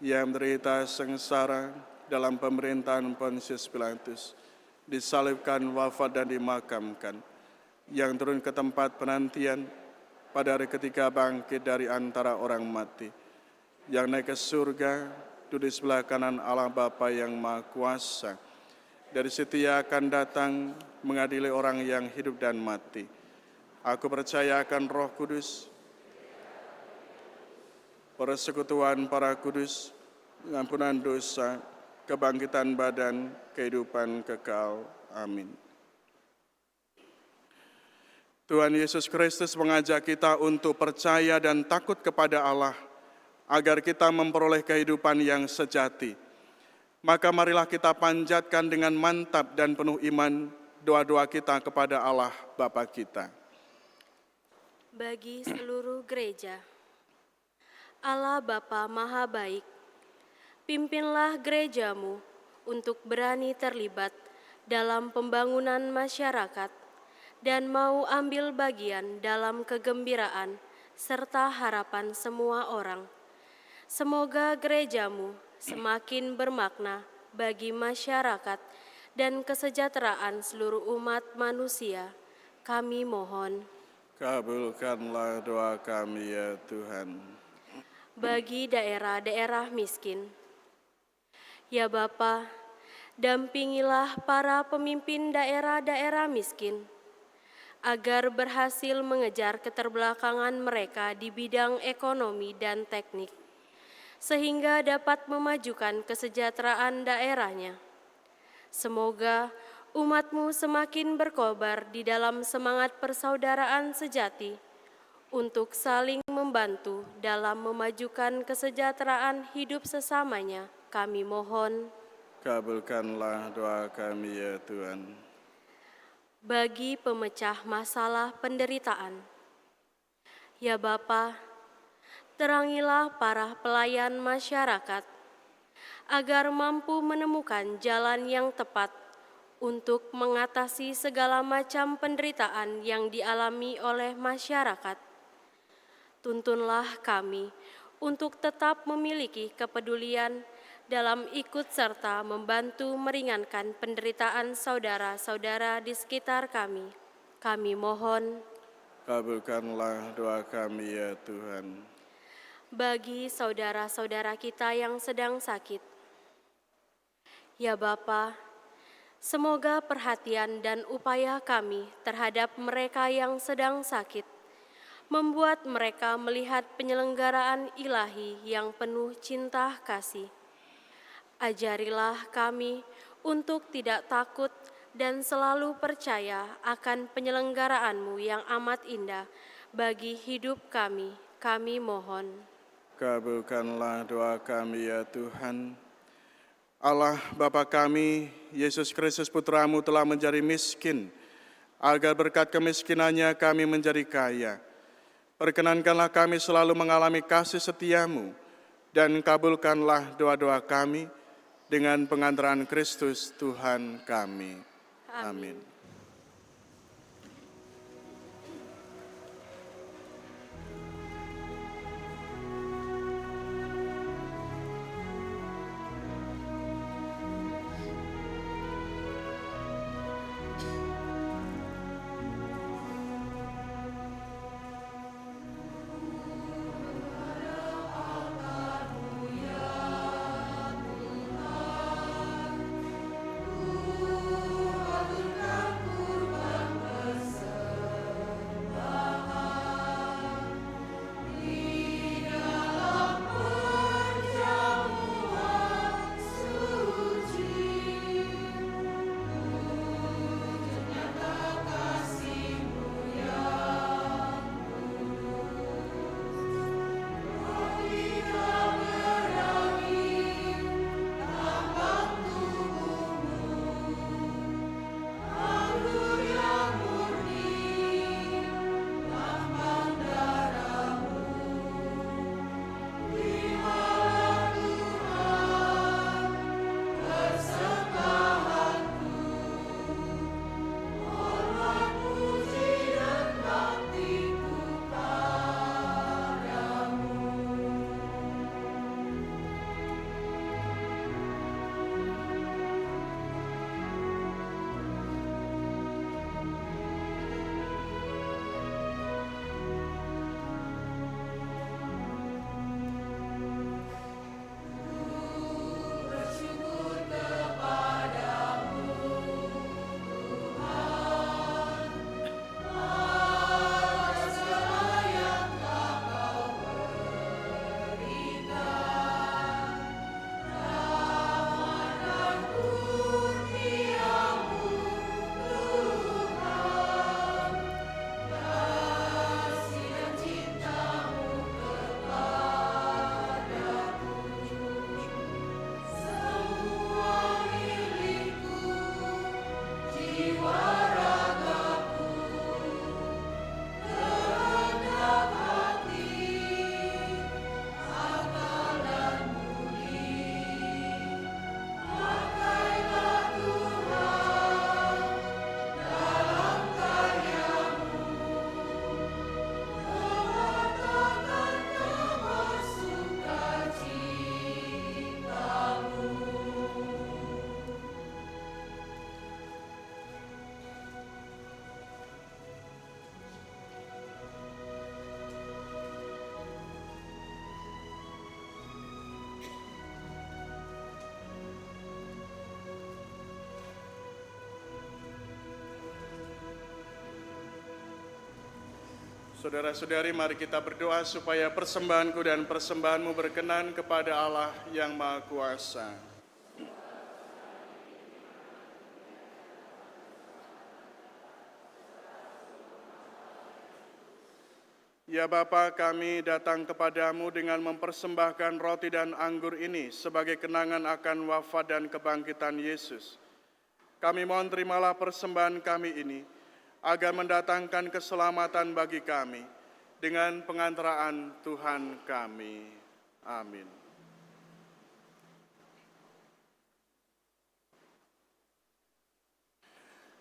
yang menderita sengsara dalam pemerintahan Pontius Pilatus, disalibkan, wafat, dan dimakamkan, yang turun ke tempat penantian, pada hari ketiga bangkit dari antara orang mati, yang naik ke surga, duduk di sebelah kanan Allah Bapa yang Maha Kuasa. Dari situ Ia akan datang mengadili orang yang hidup dan mati. Aku percaya akan Roh Kudus, persekutuan para kudus, pengampunan dosa, kebangkitan badan, kehidupan kekal. Amin. Tuhan Yesus Kristus mengajak kita untuk percaya dan takut kepada Allah, agar kita memperoleh kehidupan yang sejati. Maka marilah kita panjatkan dengan mantap dan penuh iman doa-doa kita kepada Allah Bapa kita. Bagi seluruh gereja, Allah Bapa Maha Baik, pimpinlah gerejamu untuk berani terlibat dalam pembangunan masyarakat dan mau ambil bagian dalam kegembiraan serta harapan semua orang. Semoga gerejamu semakin bermakna bagi masyarakat dan kesejahteraan seluruh umat manusia. Kami mohon. Kabulkanlah doa kami ya Tuhan. Bagi daerah-daerah miskin, ya Bapa, dampingilah para pemimpin daerah-daerah miskin agar berhasil mengejar keterbelakangan mereka di bidang ekonomi dan teknik, sehingga dapat memajukan kesejahteraan daerahnya. Semoga umat-Mu semakin berkobar di dalam semangat persaudaraan sejati untuk saling membantu dalam memajukan kesejahteraan hidup sesamanya. Kami mohon, Kabulkanlah doa kami ya Tuhan. bagi pemecah masalah penderitaan. Ya Bapa, terangilah para pelayan masyarakat agar mampu menemukan jalan yang tepat untuk mengatasi segala macam penderitaan yang dialami oleh masyarakat. Tuntunlah kami untuk tetap memiliki kepedulian dalam ikut serta membantu meringankan penderitaan saudara-saudara di sekitar kami. Kami mohon, Kabulkanlah doa kami ya Tuhan. bagi saudara-saudara kita yang sedang sakit. Ya Bapa, semoga perhatian dan upaya kami terhadap mereka yang sedang sakit membuat mereka melihat penyelenggaraan ilahi yang penuh cinta kasih. Ajarilah kami untuk tidak takut dan selalu percaya akan penyelenggaraan-Mu yang amat indah bagi hidup kami. Kami mohon. Kabulkanlah doa kami ya Tuhan. Allah Bapa kami, Yesus Kristus Putra-Mu telah menjadi miskin, agar berkat kemiskinannya kami menjadi kaya. Perkenankanlah kami selalu mengalami kasih setia-Mu, dan kabulkanlah doa-doa kami dengan pengantaran Kristus Tuhan kami. Amin. Kabulkan Saudara-saudari, mari kita berdoa supaya persembahanku dan persembahanmu berkenan kepada Allah yang Maha Kuasa. Ya Bapa, kami datang kepadamu dengan mempersembahkan roti dan anggur ini sebagai kenangan akan wafat dan kebangkitan Yesus. Kami mohon terimalah persembahan kami ini, agar mendatangkan keselamatan bagi kami dengan pengantaraan Tuhan kami. Amin.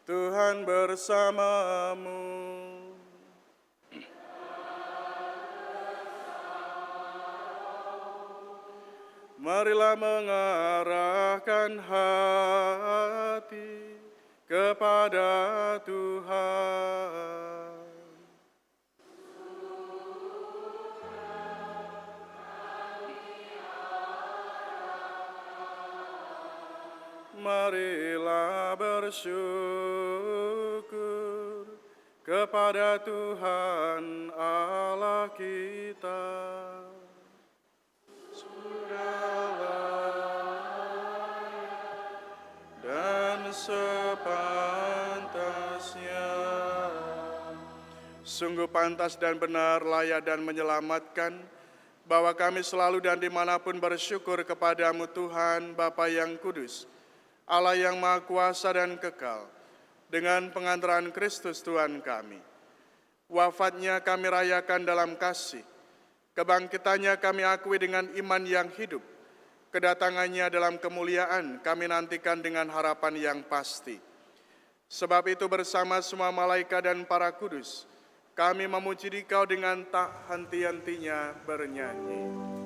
Tuhan bersamamu. Marilah mengarahkan hati kepada Tuhan. Marilah bersyukur kepada Tuhan Allah kita. Dan sepantasnya. Sungguh pantas dan benar, layak dan menyelamatkan, bahwa kami selalu dan dimanapun bersyukur kepadamu Tuhan, Bapa yang kudus, Allah yang Maha Kuasa dan kekal, dengan pengantaran Kristus Tuhan kami. Wafatnya kami rayakan dalam kasih, kebangkitannya kami akui dengan iman yang hidup, kedatangannya dalam kemuliaan kami nantikan dengan harapan yang pasti. Sebab itu bersama semua malaikat dan para kudus, kami memuji Dikau dengan tak henti-hentinya bernyanyi.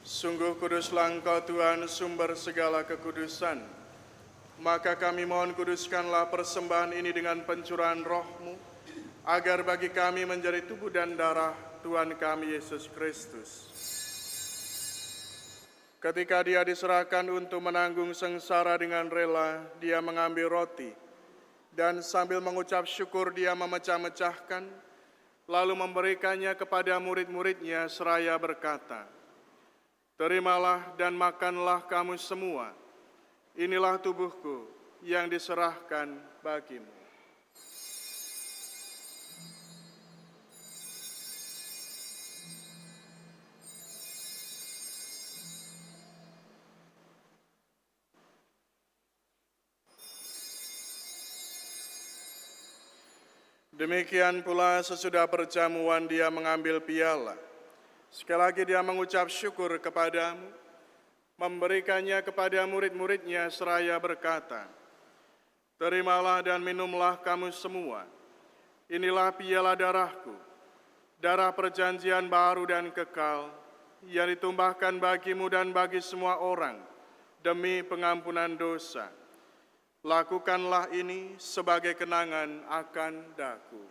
Sungguh kuduslah Engkau Tuhan, sumber segala kekudusan. Maka kami mohon kuduskanlah persembahan ini dengan pencurahan roh-Mu, agar bagi kami menjadi tubuh dan darah Tuhan kami Yesus Kristus. Ketika Dia diserahkan untuk menanggung sengsara dengan rela, Dia mengambil roti, dan sambil mengucap syukur Dia memecah-mecahkan, lalu memberikannya kepada murid-muridnya seraya berkata, "Terimalah dan makanlah kamu semua, inilah tubuhku yang diserahkan bagimu." Demikian pula sesudah perjamuan Dia mengambil piala. Sekali lagi Dia mengucap syukur kepadamu, memberikannya kepada murid-muridnya seraya berkata, "Terimalah dan minumlah kamu semua, inilah piala darahku, darah perjanjian baru dan kekal, yang ditumpahkan bagimu dan bagi semua orang, demi pengampunan dosa. Lakukanlah ini sebagai kenangan akan daku."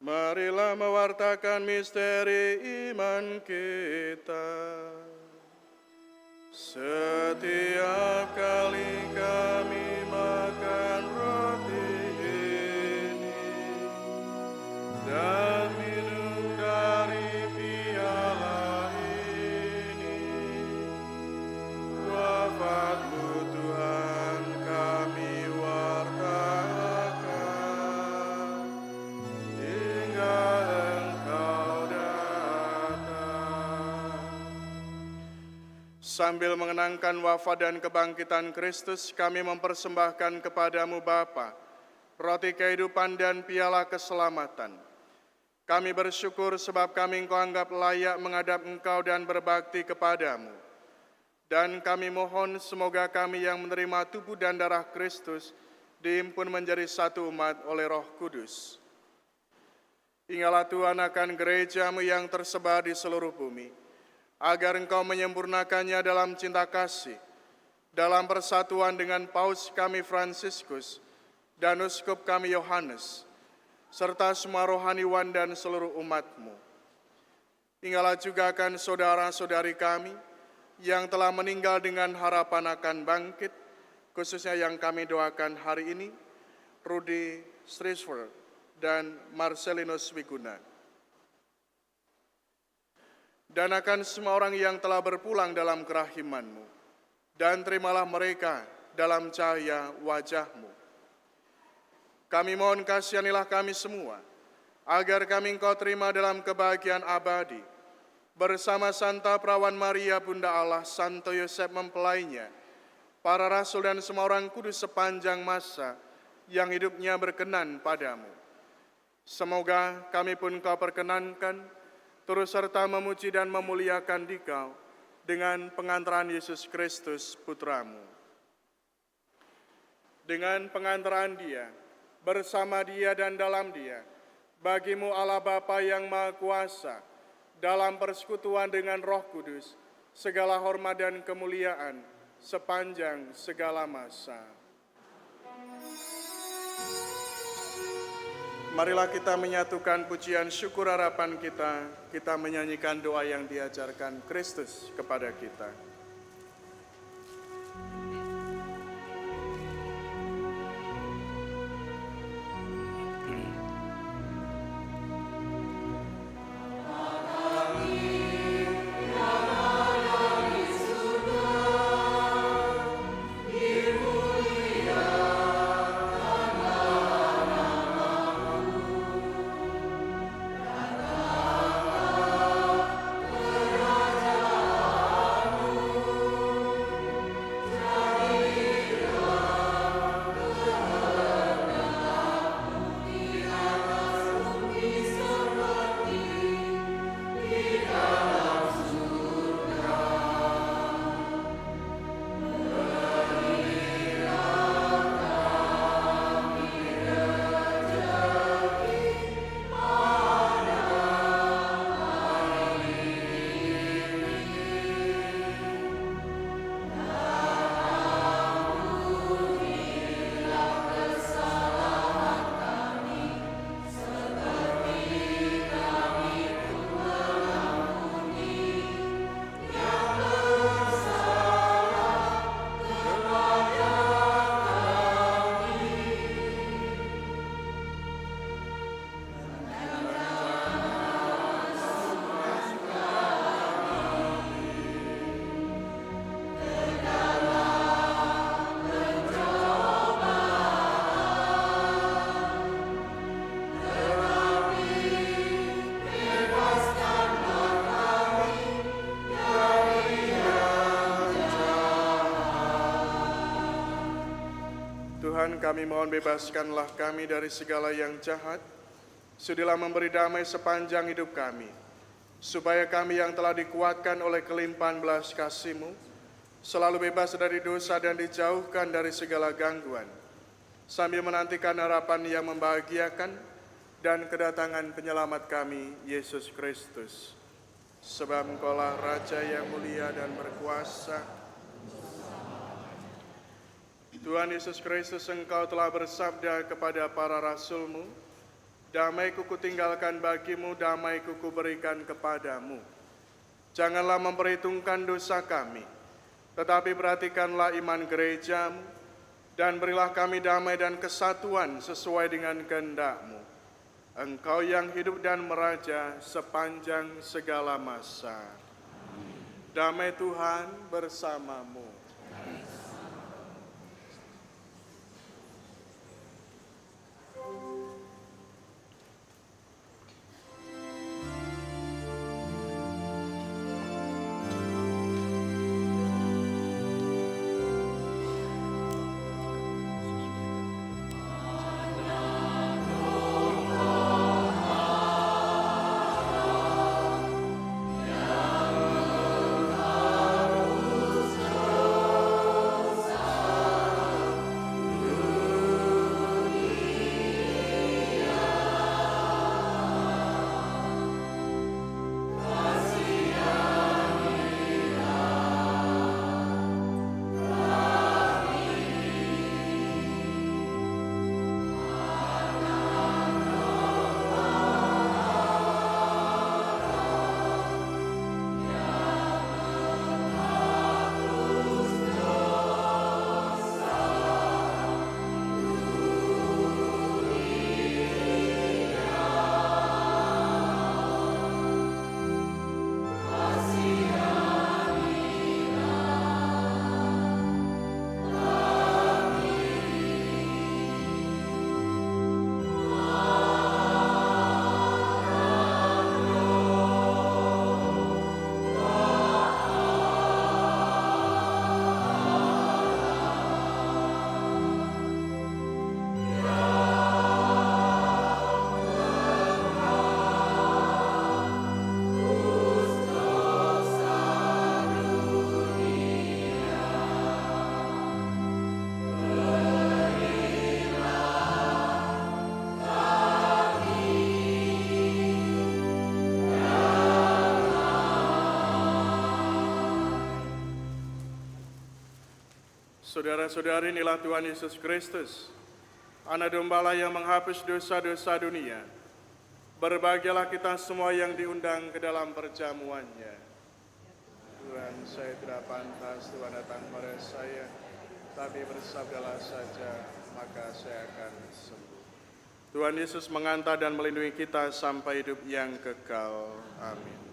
Marilah mewartakan misteri iman kita. Setiap kali kami makan roti ini dan minum dari piala ini, wafat-Mu Tuhan kami wartakan hingga Engkau datang. Sambil mengenangkan wafat dan kebangkitan Kristus, kami mempersembahkan kepadamu Bapa, roti kehidupan dan piala keselamatan. Kami bersyukur sebab kami Engkau anggap layak menghadap Engkau dan berbakti kepadamu. Dan kami mohon semoga kami yang menerima tubuh dan darah Kristus dihimpun menjadi satu umat oleh Roh Kudus. Ingatlah Tuhan akan gereja-Mu yang tersebar di seluruh bumi, agar Engkau menyempurnakannya dalam cinta kasih, dalam persatuan dengan Paus kami Fransiskus dan Uskup kami Yohanes, serta semua rohaniwan dan seluruh umat-Mu. Ingatlah juga akan saudara-saudari kami yang telah meninggal dengan harapan akan bangkit, khususnya yang kami doakan hari ini, Rudi Strisford dan Marcelinus Wiguna. Dan akan semua orang yang telah berpulang dalam kerahiman-Mu, dan terimalah mereka dalam cahaya wajah-Mu. Kami mohon kasihanilah kami semua, agar kami Engkau terima dalam kebahagiaan abadi, bersama Santa Perawan Maria Bunda Allah, Santo Yosef mempelainya, para rasul dan semua orang kudus sepanjang masa yang hidupnya berkenan padamu. Semoga kami pun Kau perkenankan, turut serta memuji dan memuliakan Dikau dengan pengantaran Yesus Kristus Putra-Mu. Dengan pengantaran Dia, bersama Dia dan dalam Dia, bagi-Mu Allah Bapa yang Maha Kuasa, dalam persekutuan dengan Roh Kudus, segala hormat dan kemuliaan sepanjang segala masa. Marilah kita menyatukan pujian syukur harapan kita menyanyikan doa yang diajarkan Kristus kepada kita. Tuhan, kami mohon bebaskanlah kami dari segala yang jahat, sudilah memberi damai sepanjang hidup kami, supaya kami yang telah dikuatkan oleh kelimpahan belas kasih-Mu, selalu bebas dari dosa dan dijauhkan dari segala gangguan, sambil menantikan harapan yang membahagiakan dan kedatangan penyelamat kami, Yesus Kristus. Sebab Engkaulah Raja yang mulia dan berkuasa. Tuhan Yesus Kristus, Engkau telah bersabda kepada para rasul-Mu Damai-Ku kutinggalkan bagimu, damai-Ku kuberikan kepadamu. Janganlah memperhitungkan dosa kami, tetapi perhatikanlah iman gerejamu, dan berilah kami damai dan kesatuan sesuai dengan kehendak-Mu. Engkau yang hidup dan meraja sepanjang segala masa. Damai Tuhan bersamamu. Saudara-saudari, inilah Tuhan Yesus Kristus, Anak Domba yang menghapus dosa-dosa dunia. Berbahagialah kita semua yang diundang ke dalam perjamuannya. Tuhan, saya tidak pantas Tuhan datang pada saya, tapi bersabdalah saja, maka saya akan sembuh. Tuhan Yesus mengantar dan melindungi kita sampai hidup yang kekal. Amin.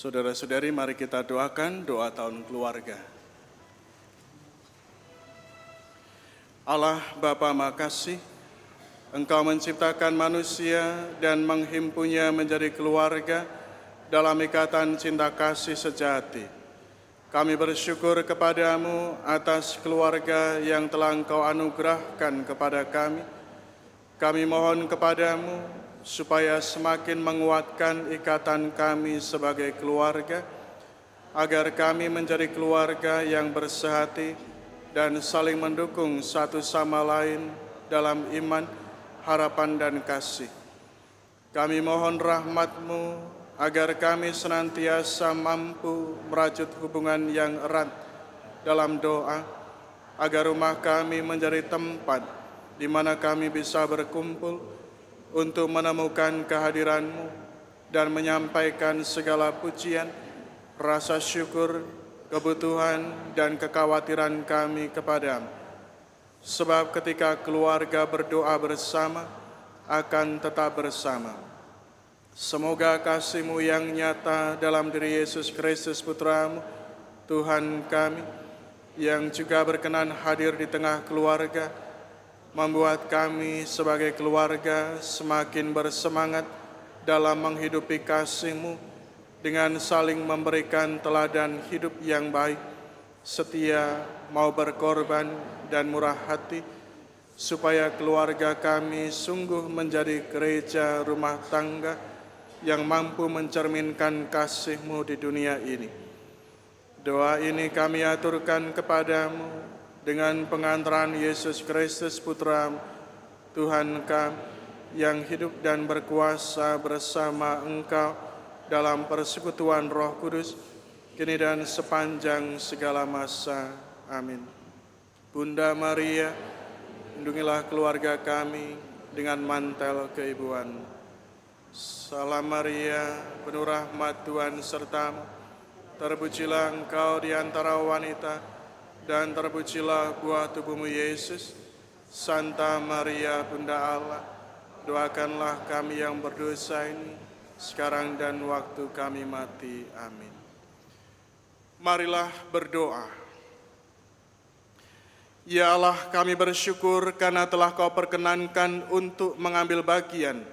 Saudara-saudari, mari kita doakan doa tahun keluarga. Allah Bapa makasih, Engkau menciptakan manusia dan menghimpunnya menjadi keluarga dalam ikatan cinta kasih sejati. Kami bersyukur kepadamu atas keluarga yang telah Engkau anugerahkan kepada kami. Kami mohon kepadamu supaya semakin menguatkan ikatan kami sebagai keluarga, agar kami menjadi keluarga yang bersehati dan saling mendukung satu sama lain dalam iman, harapan, dan kasih. Kami mohon rahmat-Mu agar kami senantiasa mampu merajut hubungan yang erat dalam doa, agar rumah kami menjadi tempat di mana kami bisa berkumpul untuk menemukan kehadiran-Mu dan menyampaikan segala pujian, rasa syukur, kebutuhan, dan kekhawatiran kami kepadamu. Sebab ketika keluarga berdoa bersama, akan tetap bersama. Semoga kasih-Mu yang nyata dalam diri Yesus Kristus Putra-Mu, Tuhan kami, yang juga berkenan hadir di tengah keluarga, membuat kami sebagai keluarga semakin bersemangat dalam menghidupi kasih-Mu dengan saling memberikan teladan hidup yang baik, setia, mau berkorban, dan murah hati, supaya keluarga kami sungguh menjadi gereja rumah tangga yang mampu mencerminkan kasih-Mu di dunia ini. Doa ini kami aturkan kepadamu dengan pengantaran Yesus Kristus Putra Tuhan kami, yang hidup dan berkuasa bersama Engkau dalam persekutuan Roh Kudus, kini dan sepanjang segala masa. Amin. Bunda Maria, lindungilah keluarga kami dengan mantel keibuan. Salam Maria, penuh rahmat Tuhan sertamu, terpujilah Engkau di antara wanita, dan terpujilah buah tubuhmu Yesus. Santa Maria, Bunda Allah, doakanlah kami yang berdosa ini, sekarang dan waktu kami mati. Amin. Marilah berdoa. Ya Allah, kami bersyukur karena telah Kau perkenankan untuk mengambil bagian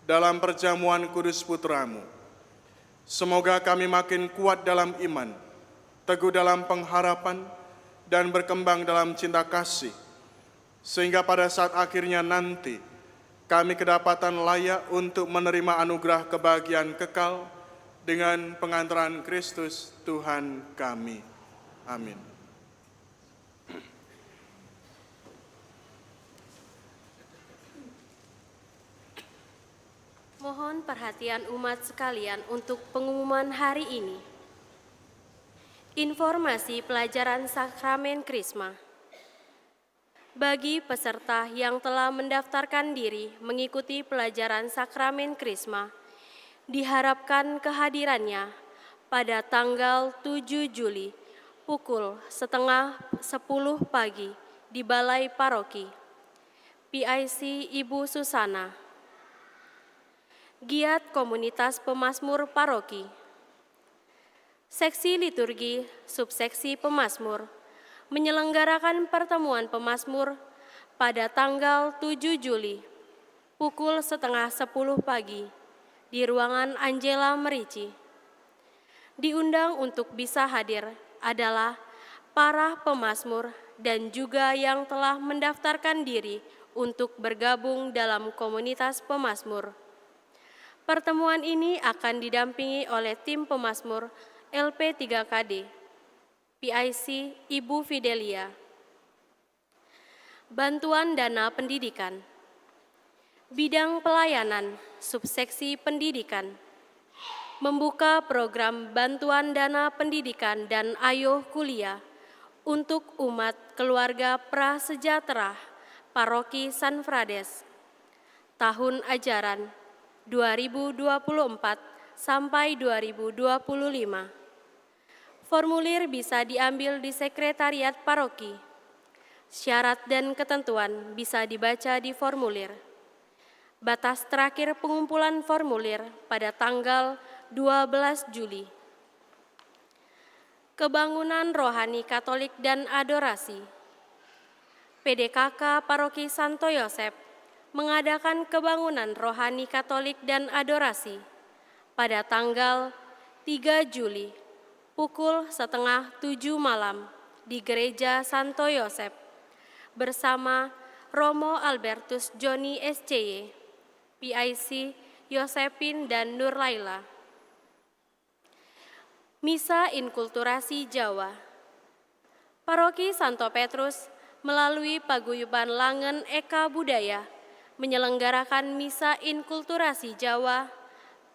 dalam perjamuan kudus Putra-Mu. Semoga kami makin kuat dalam iman, teguh dalam pengharapan, dan berkembang dalam cinta kasih, sehingga pada saat akhirnya nanti kami kedapatan layak untuk menerima anugerah kebahagiaan kekal dengan pengantaran Kristus Tuhan kami. Amin. Mohon perhatian umat sekalian untuk pengumuman hari ini. Informasi pelajaran Sakramen Krisma. Bagi peserta yang telah mendaftarkan diri mengikuti pelajaran Sakramen Krisma, diharapkan kehadirannya pada tanggal 7 Juli pukul 9:30 pagi di Balai Paroki. PIC Ibu Susana. Giat Komunitas Pemasmur Paroki. Seksi Liturgi Subseksi Pemasmur menyelenggarakan pertemuan Pemasmur pada tanggal 7 Juli pukul 9:30 pagi di ruangan Angela Merici. Diundang untuk bisa hadir adalah para pemasmur dan juga yang telah mendaftarkan diri untuk bergabung dalam komunitas pemasmur. Pertemuan ini akan didampingi oleh tim pemasmur LP3KD, PIC Ibu Fidelia. Bantuan dana pendidikan. Bidang pelayanan, subseksi pendidikan. Membuka program bantuan dana pendidikan dan Ayo Kuliah untuk umat keluarga prasejahtera Paroki San Frades. Tahun ajaran 2024 sampai 2025. Formulir bisa diambil di Sekretariat Paroki. Syarat dan ketentuan bisa dibaca di formulir. Batas terakhir pengumpulan formulir pada tanggal 12 Juli kebangunan rohani Katolik dan adorasi. PDKK Paroki Santo Yosef mengadakan kebangunan rohani Katolik dan adorasi pada tanggal 3 Juli pukul 6:30 malam di Gereja Santo Yosef bersama Romo Albertus Joni SCY, PIC Yosepin dan Nur Laila. Misa Inkulturasi Jawa. Paroki Santo Petrus melalui Paguyuban Langen Eka Budaya menyelenggarakan Misa Inkulturasi Jawa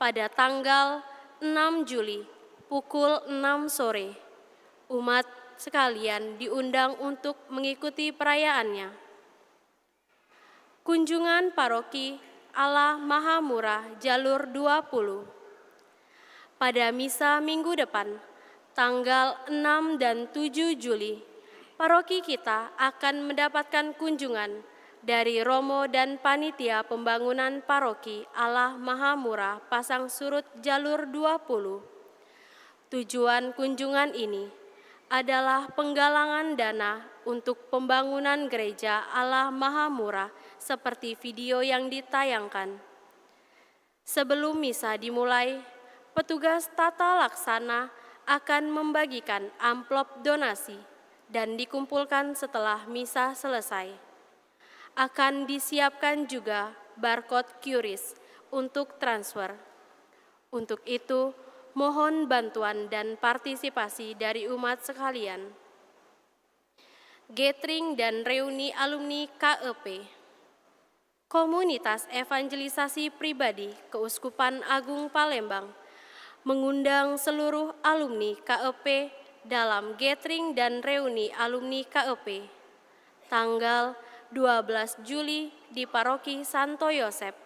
pada tanggal 6 Juli pukul 6 sore. Umat sekalian diundang untuk mengikuti perayaannya. Kunjungan Paroki Allah Maha Murah Jalur 20. Pada misa minggu depan, tanggal 6 dan 7 Juli, paroki kita akan mendapatkan kunjungan dari Romo dan Panitia Pembangunan Paroki Allah Maha Murah Pasang Surut Jalur 20. Tujuan kunjungan ini adalah penggalangan dana untuk pembangunan gereja Allah Maha Murah seperti video yang ditayangkan. Sebelum misa dimulai, petugas tata laksana akan membagikan amplop donasi dan dikumpulkan setelah misa selesai. Akan disiapkan juga barcode QRIS untuk transfer. Untuk itu, mohon bantuan dan partisipasi dari umat sekalian. Gathering dan reuni alumni KEP. Komunitas Evangelisasi Pribadi Keuskupan Agung Palembang mengundang seluruh alumni KEP dalam gathering dan reuni alumni KEP tanggal 12 Juli di Paroki Santo Yosef.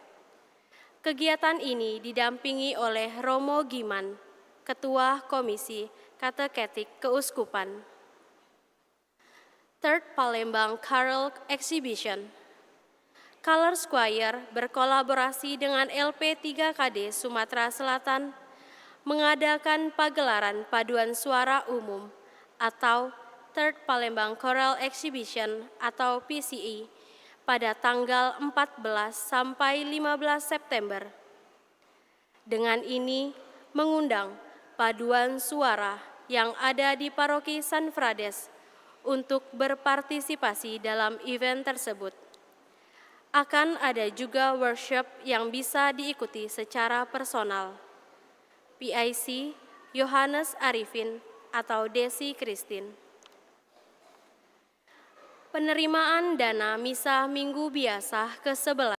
Kegiatan ini didampingi oleh Romo Giman, Ketua Komisi Kateketik Keuskupan. Third Palembang Carol Exhibition. Color Choir berkolaborasi dengan LP3KD Sumatera Selatan mengadakan pagelaran paduan suara umum atau Third Palembang Choral Exhibition atau PCE pada tanggal 14 sampai 15 September. Dengan ini mengundang paduan suara yang ada di Paroki San Frades untuk berpartisipasi dalam event tersebut. Akan ada juga workshop yang bisa diikuti secara personal. PIC Yohanes Arifin atau Desi Christine. Penerimaan dana misa minggu biasa ke-11.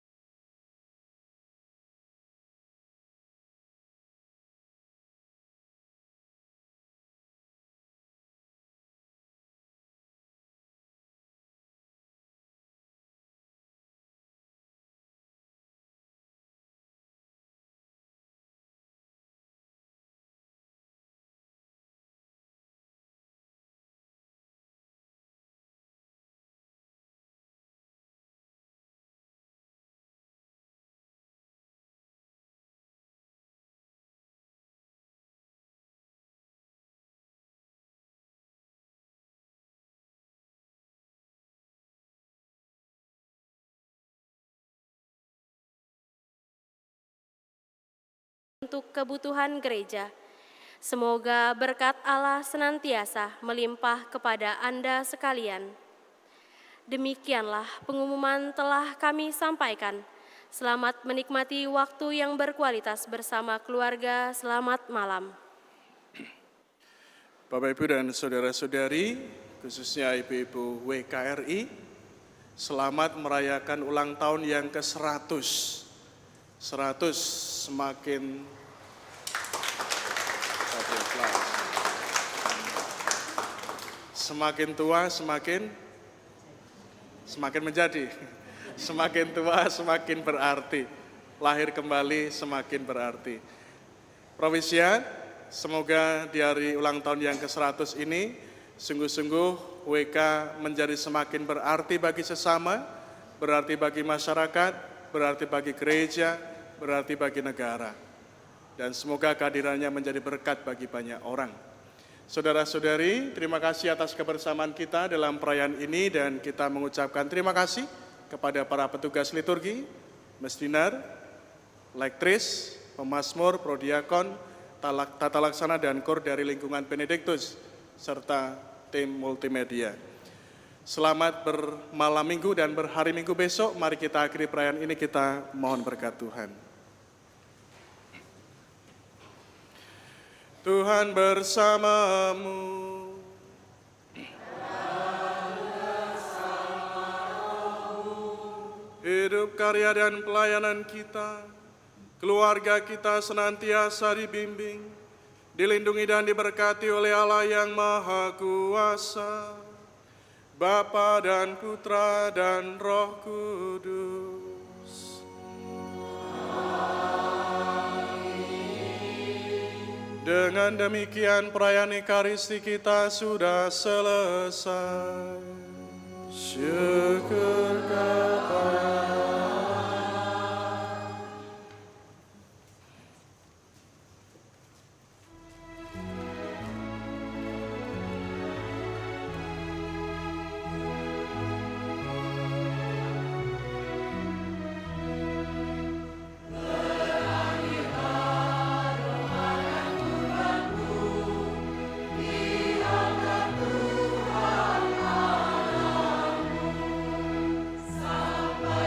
Untuk kebutuhan gereja. Semoga berkat Allah senantiasa melimpah kepada Anda sekalian. Demikianlah pengumuman telah kami sampaikan. Selamat menikmati waktu yang berkualitas bersama keluarga. Selamat malam. Bapak, Ibu, dan saudara-saudari, khususnya ibu-ibu WKRI, selamat merayakan ulang tahun yang ke-100. 100 semakin tua semakin menjadi, semakin tua semakin berarti, lahir kembali semakin berarti. Provisian, semoga di hari ulang tahun yang ke-100 ini sungguh-sungguh WK menjadi semakin berarti bagi sesama, berarti bagi masyarakat, berarti bagi gereja, berarti bagi negara. Dan semoga kehadirannya menjadi berkat bagi banyak orang. Saudara-saudari, terima kasih atas kebersamaan kita dalam perayaan ini dan kita mengucapkan terima kasih kepada para petugas liturgi, mesdinar, lektris, pemazmur, prodiakon, tata laksana dan kor dari lingkungan Benediktus, serta tim multimedia. Selamat bermalam minggu dan berhari minggu besok. Mari kita akhiri perayaan ini, kita mohon berkat Tuhan. Tuhan bersamamu. Hidup, karya, dan pelayanan kita, keluarga kita senantiasa dibimbing, dilindungi dan diberkati oleh Allah yang Maha Kuasa, Bapa dan Putra dan Roh Kudus. Dengan demikian perayaan Ekaristi kita sudah selesai. Syukur kepada Sampai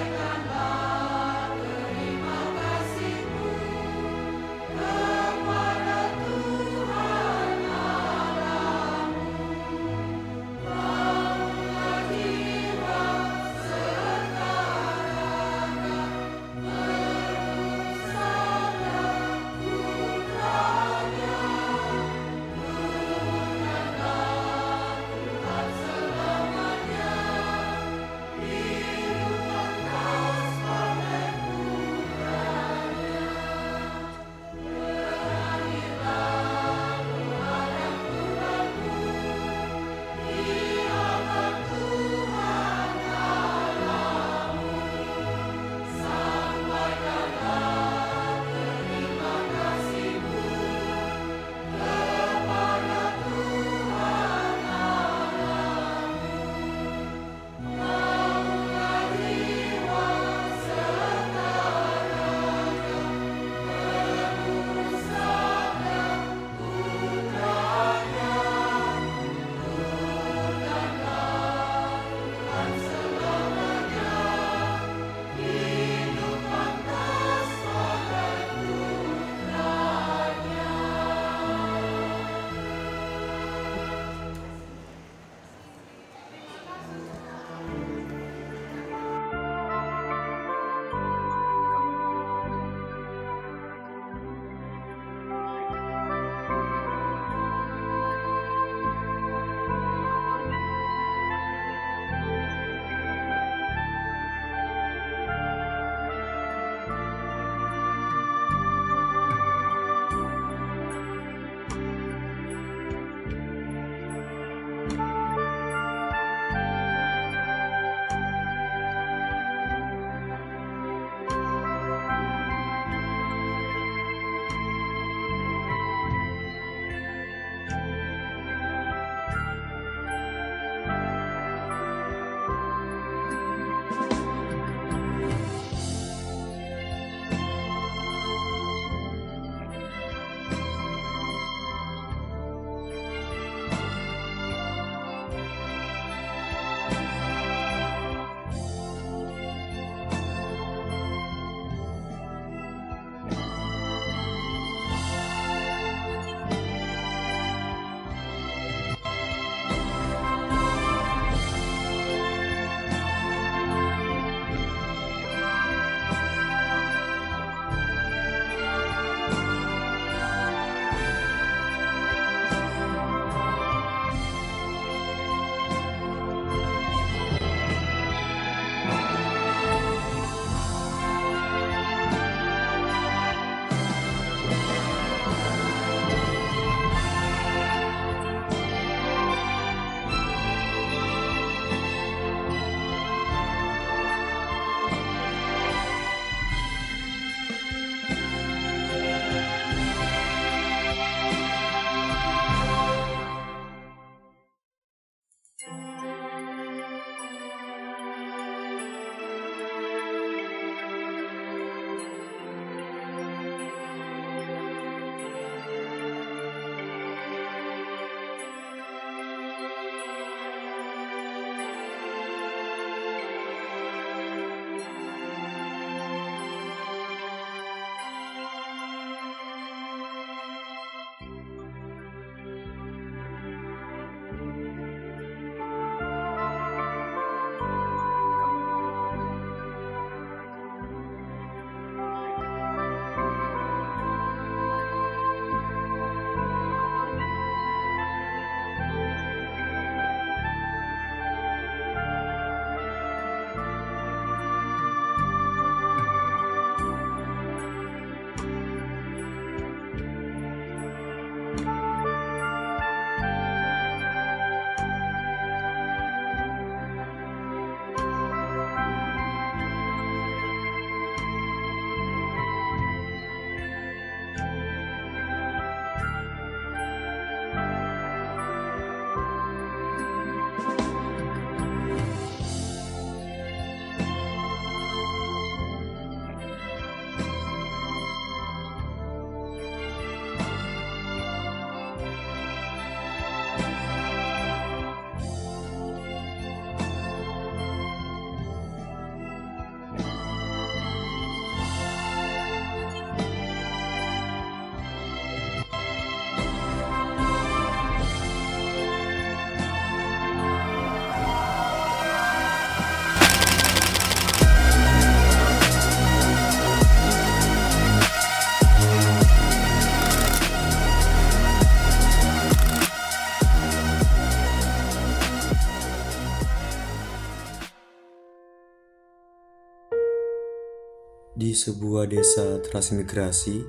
Di sebuah desa transmigrasi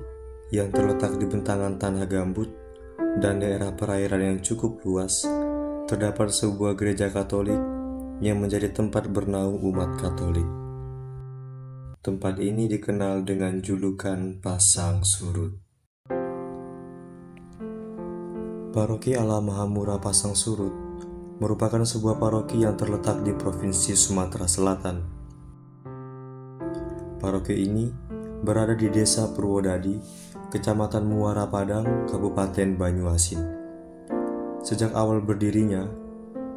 yang terletak di bentangan tanah gambut dan daerah perairan yang cukup luas, terdapat sebuah gereja Katolik yang menjadi tempat bernaung umat Katolik. Tempat ini dikenal dengan julukan Pasang Surut. Paroki Allah Mahamura Pasang Surut merupakan sebuah paroki yang terletak di Provinsi Sumatera Selatan. Paroki ini berada di Desa Purwodadi, Kecamatan Muara Padang, Kabupaten Banyuasin. Sejak awal berdirinya,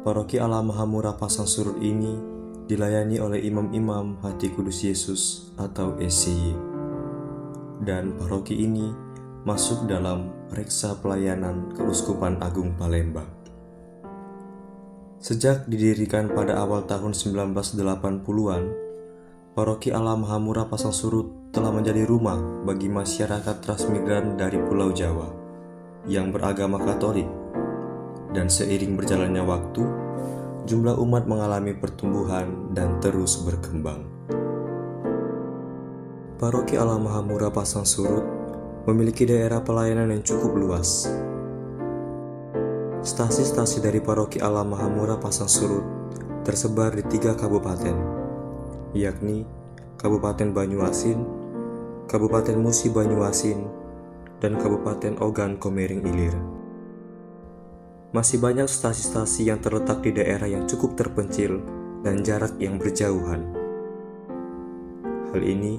Paroki Allah Mahamura Pasang Surut ini dilayani oleh imam-imam Hati Kudus Yesus atau SCY. Dan paroki ini masuk dalam Reksa Pelayanan Keuskupan Agung Palembang. Sejak didirikan pada awal tahun 1980-an, Paroki Allah Mahamura Pasang Surut telah menjadi rumah bagi masyarakat transmigran dari Pulau Jawa yang beragama Katolik, dan seiring berjalannya waktu, jumlah umat mengalami pertumbuhan dan terus berkembang. Paroki Allah Mahamura Pasang Surut memiliki daerah pelayanan yang cukup luas. Stasi-stasi dari Paroki Allah Mahamura Pasang Surut tersebar di 3 kabupaten, yakni Kabupaten Banyuasin, Kabupaten Musi Banyuasin, dan Kabupaten Ogan Komering Ilir. Masih banyak stasi-stasi yang terletak di daerah yang cukup terpencil dan jarak yang berjauhan. Hal ini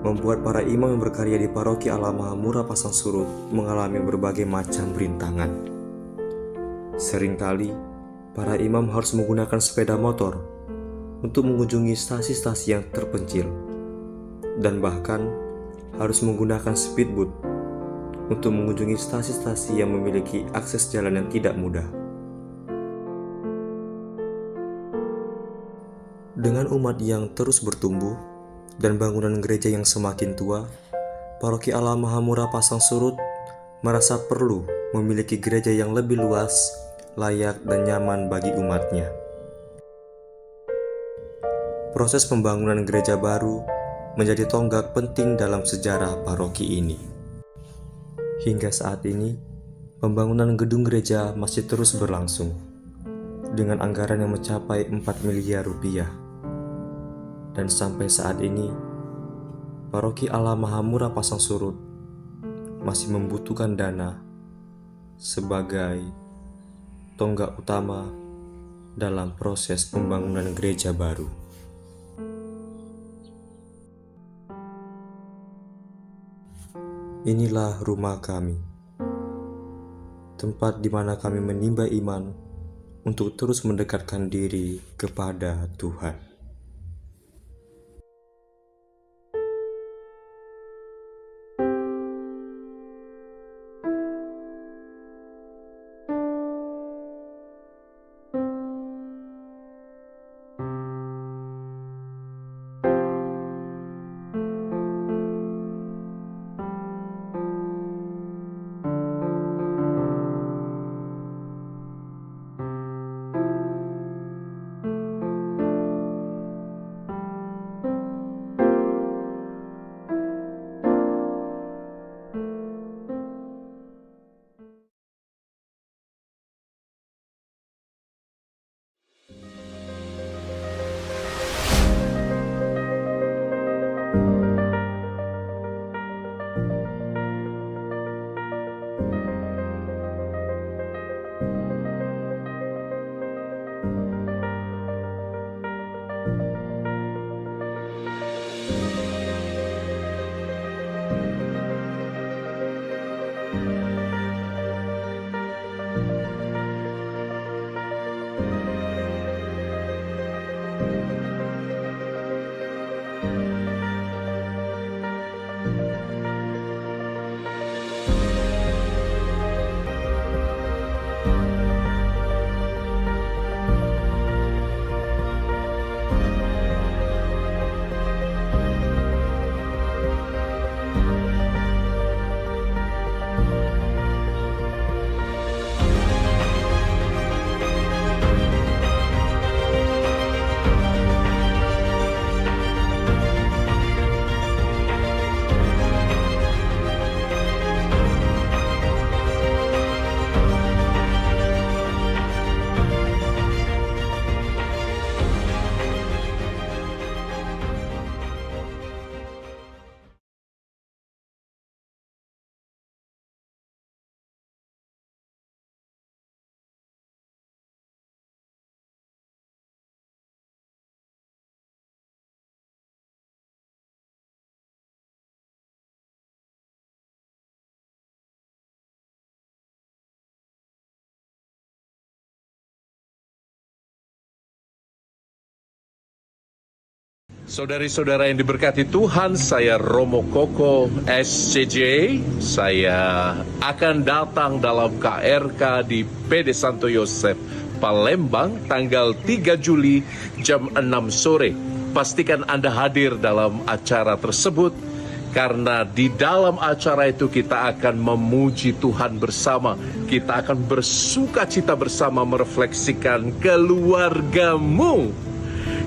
membuat para imam yang berkarya di Paroki Allah Mahamura Pasang Surut mengalami berbagai macam rintangan. Seringkali, para imam harus menggunakan sepeda motor untuk mengunjungi stasi-stasi yang terpencil, dan bahkan harus menggunakan speedboat untuk mengunjungi stasi-stasi yang memiliki akses jalan yang tidak mudah. Dengan umat yang terus bertumbuh dan bangunan gereja yang semakin tua, Paroki Allah Mahamura Pasang Surut merasa perlu memiliki gereja yang lebih luas, layak, dan nyaman bagi umatnya. Proses pembangunan gereja baru menjadi tonggak penting dalam sejarah paroki ini. Hingga saat ini, pembangunan gedung gereja masih terus berlangsung dengan anggaran yang mencapai 4 miliar rupiah. Dan sampai saat ini, Paroki Allah Mahamura Pasang Surut masih membutuhkan dana sebagai tonggak utama dalam proses pembangunan gereja baru. Inilah rumah kami, tempat di mana kami menimba iman untuk terus mendekatkan diri kepada Tuhan. Saudari-saudara yang diberkati Tuhan, saya Romo Koko SCJ. Saya akan datang dalam KRK di PD Santo Yosef, Palembang, tanggal 3 Juli jam 6 sore. Pastikan Anda hadir dalam acara tersebut, karena di dalam acara itu kita akan memuji Tuhan bersama. Kita akan bersuka cita bersama merefleksikan keluargamu.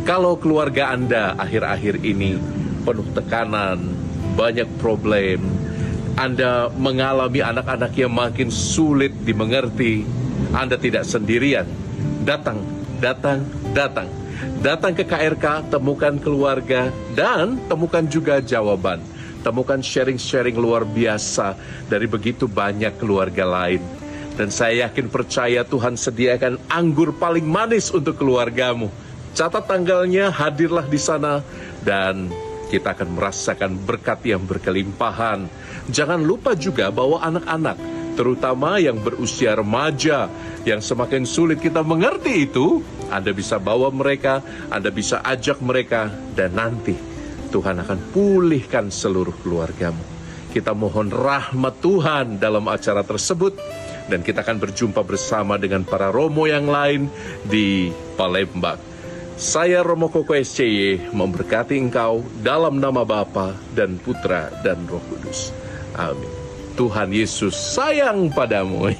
Kalau keluarga Anda akhir-akhir ini penuh tekanan, banyak problem, Anda mengalami anak-anak yang makin sulit dimengerti, Anda tidak sendirian. Datang ke KRK, temukan keluarga, dan temukan juga jawaban. Temukan sharing-sharing luar biasa dari begitu banyak keluarga lain. Dan saya yakin percaya Tuhan sediakan anggur paling manis untuk keluargamu. Catat tanggalnya, hadirlah di sana, dan kita akan merasakan berkat yang berkelimpahan. Jangan lupa juga bahwa anak-anak, terutama yang berusia remaja, yang semakin sulit kita mengerti itu, Anda bisa bawa mereka, Anda bisa ajak mereka, dan nanti Tuhan akan pulihkan seluruh keluargamu. Kita mohon rahmat Tuhan dalam acara tersebut, dan kita akan berjumpa bersama dengan para Romo yang lain di Palembang. Saya Romo Koko SCY memberkati engkau dalam nama Bapa dan Putra dan Roh Kudus. Amin. Tuhan Yesus sayang padamu.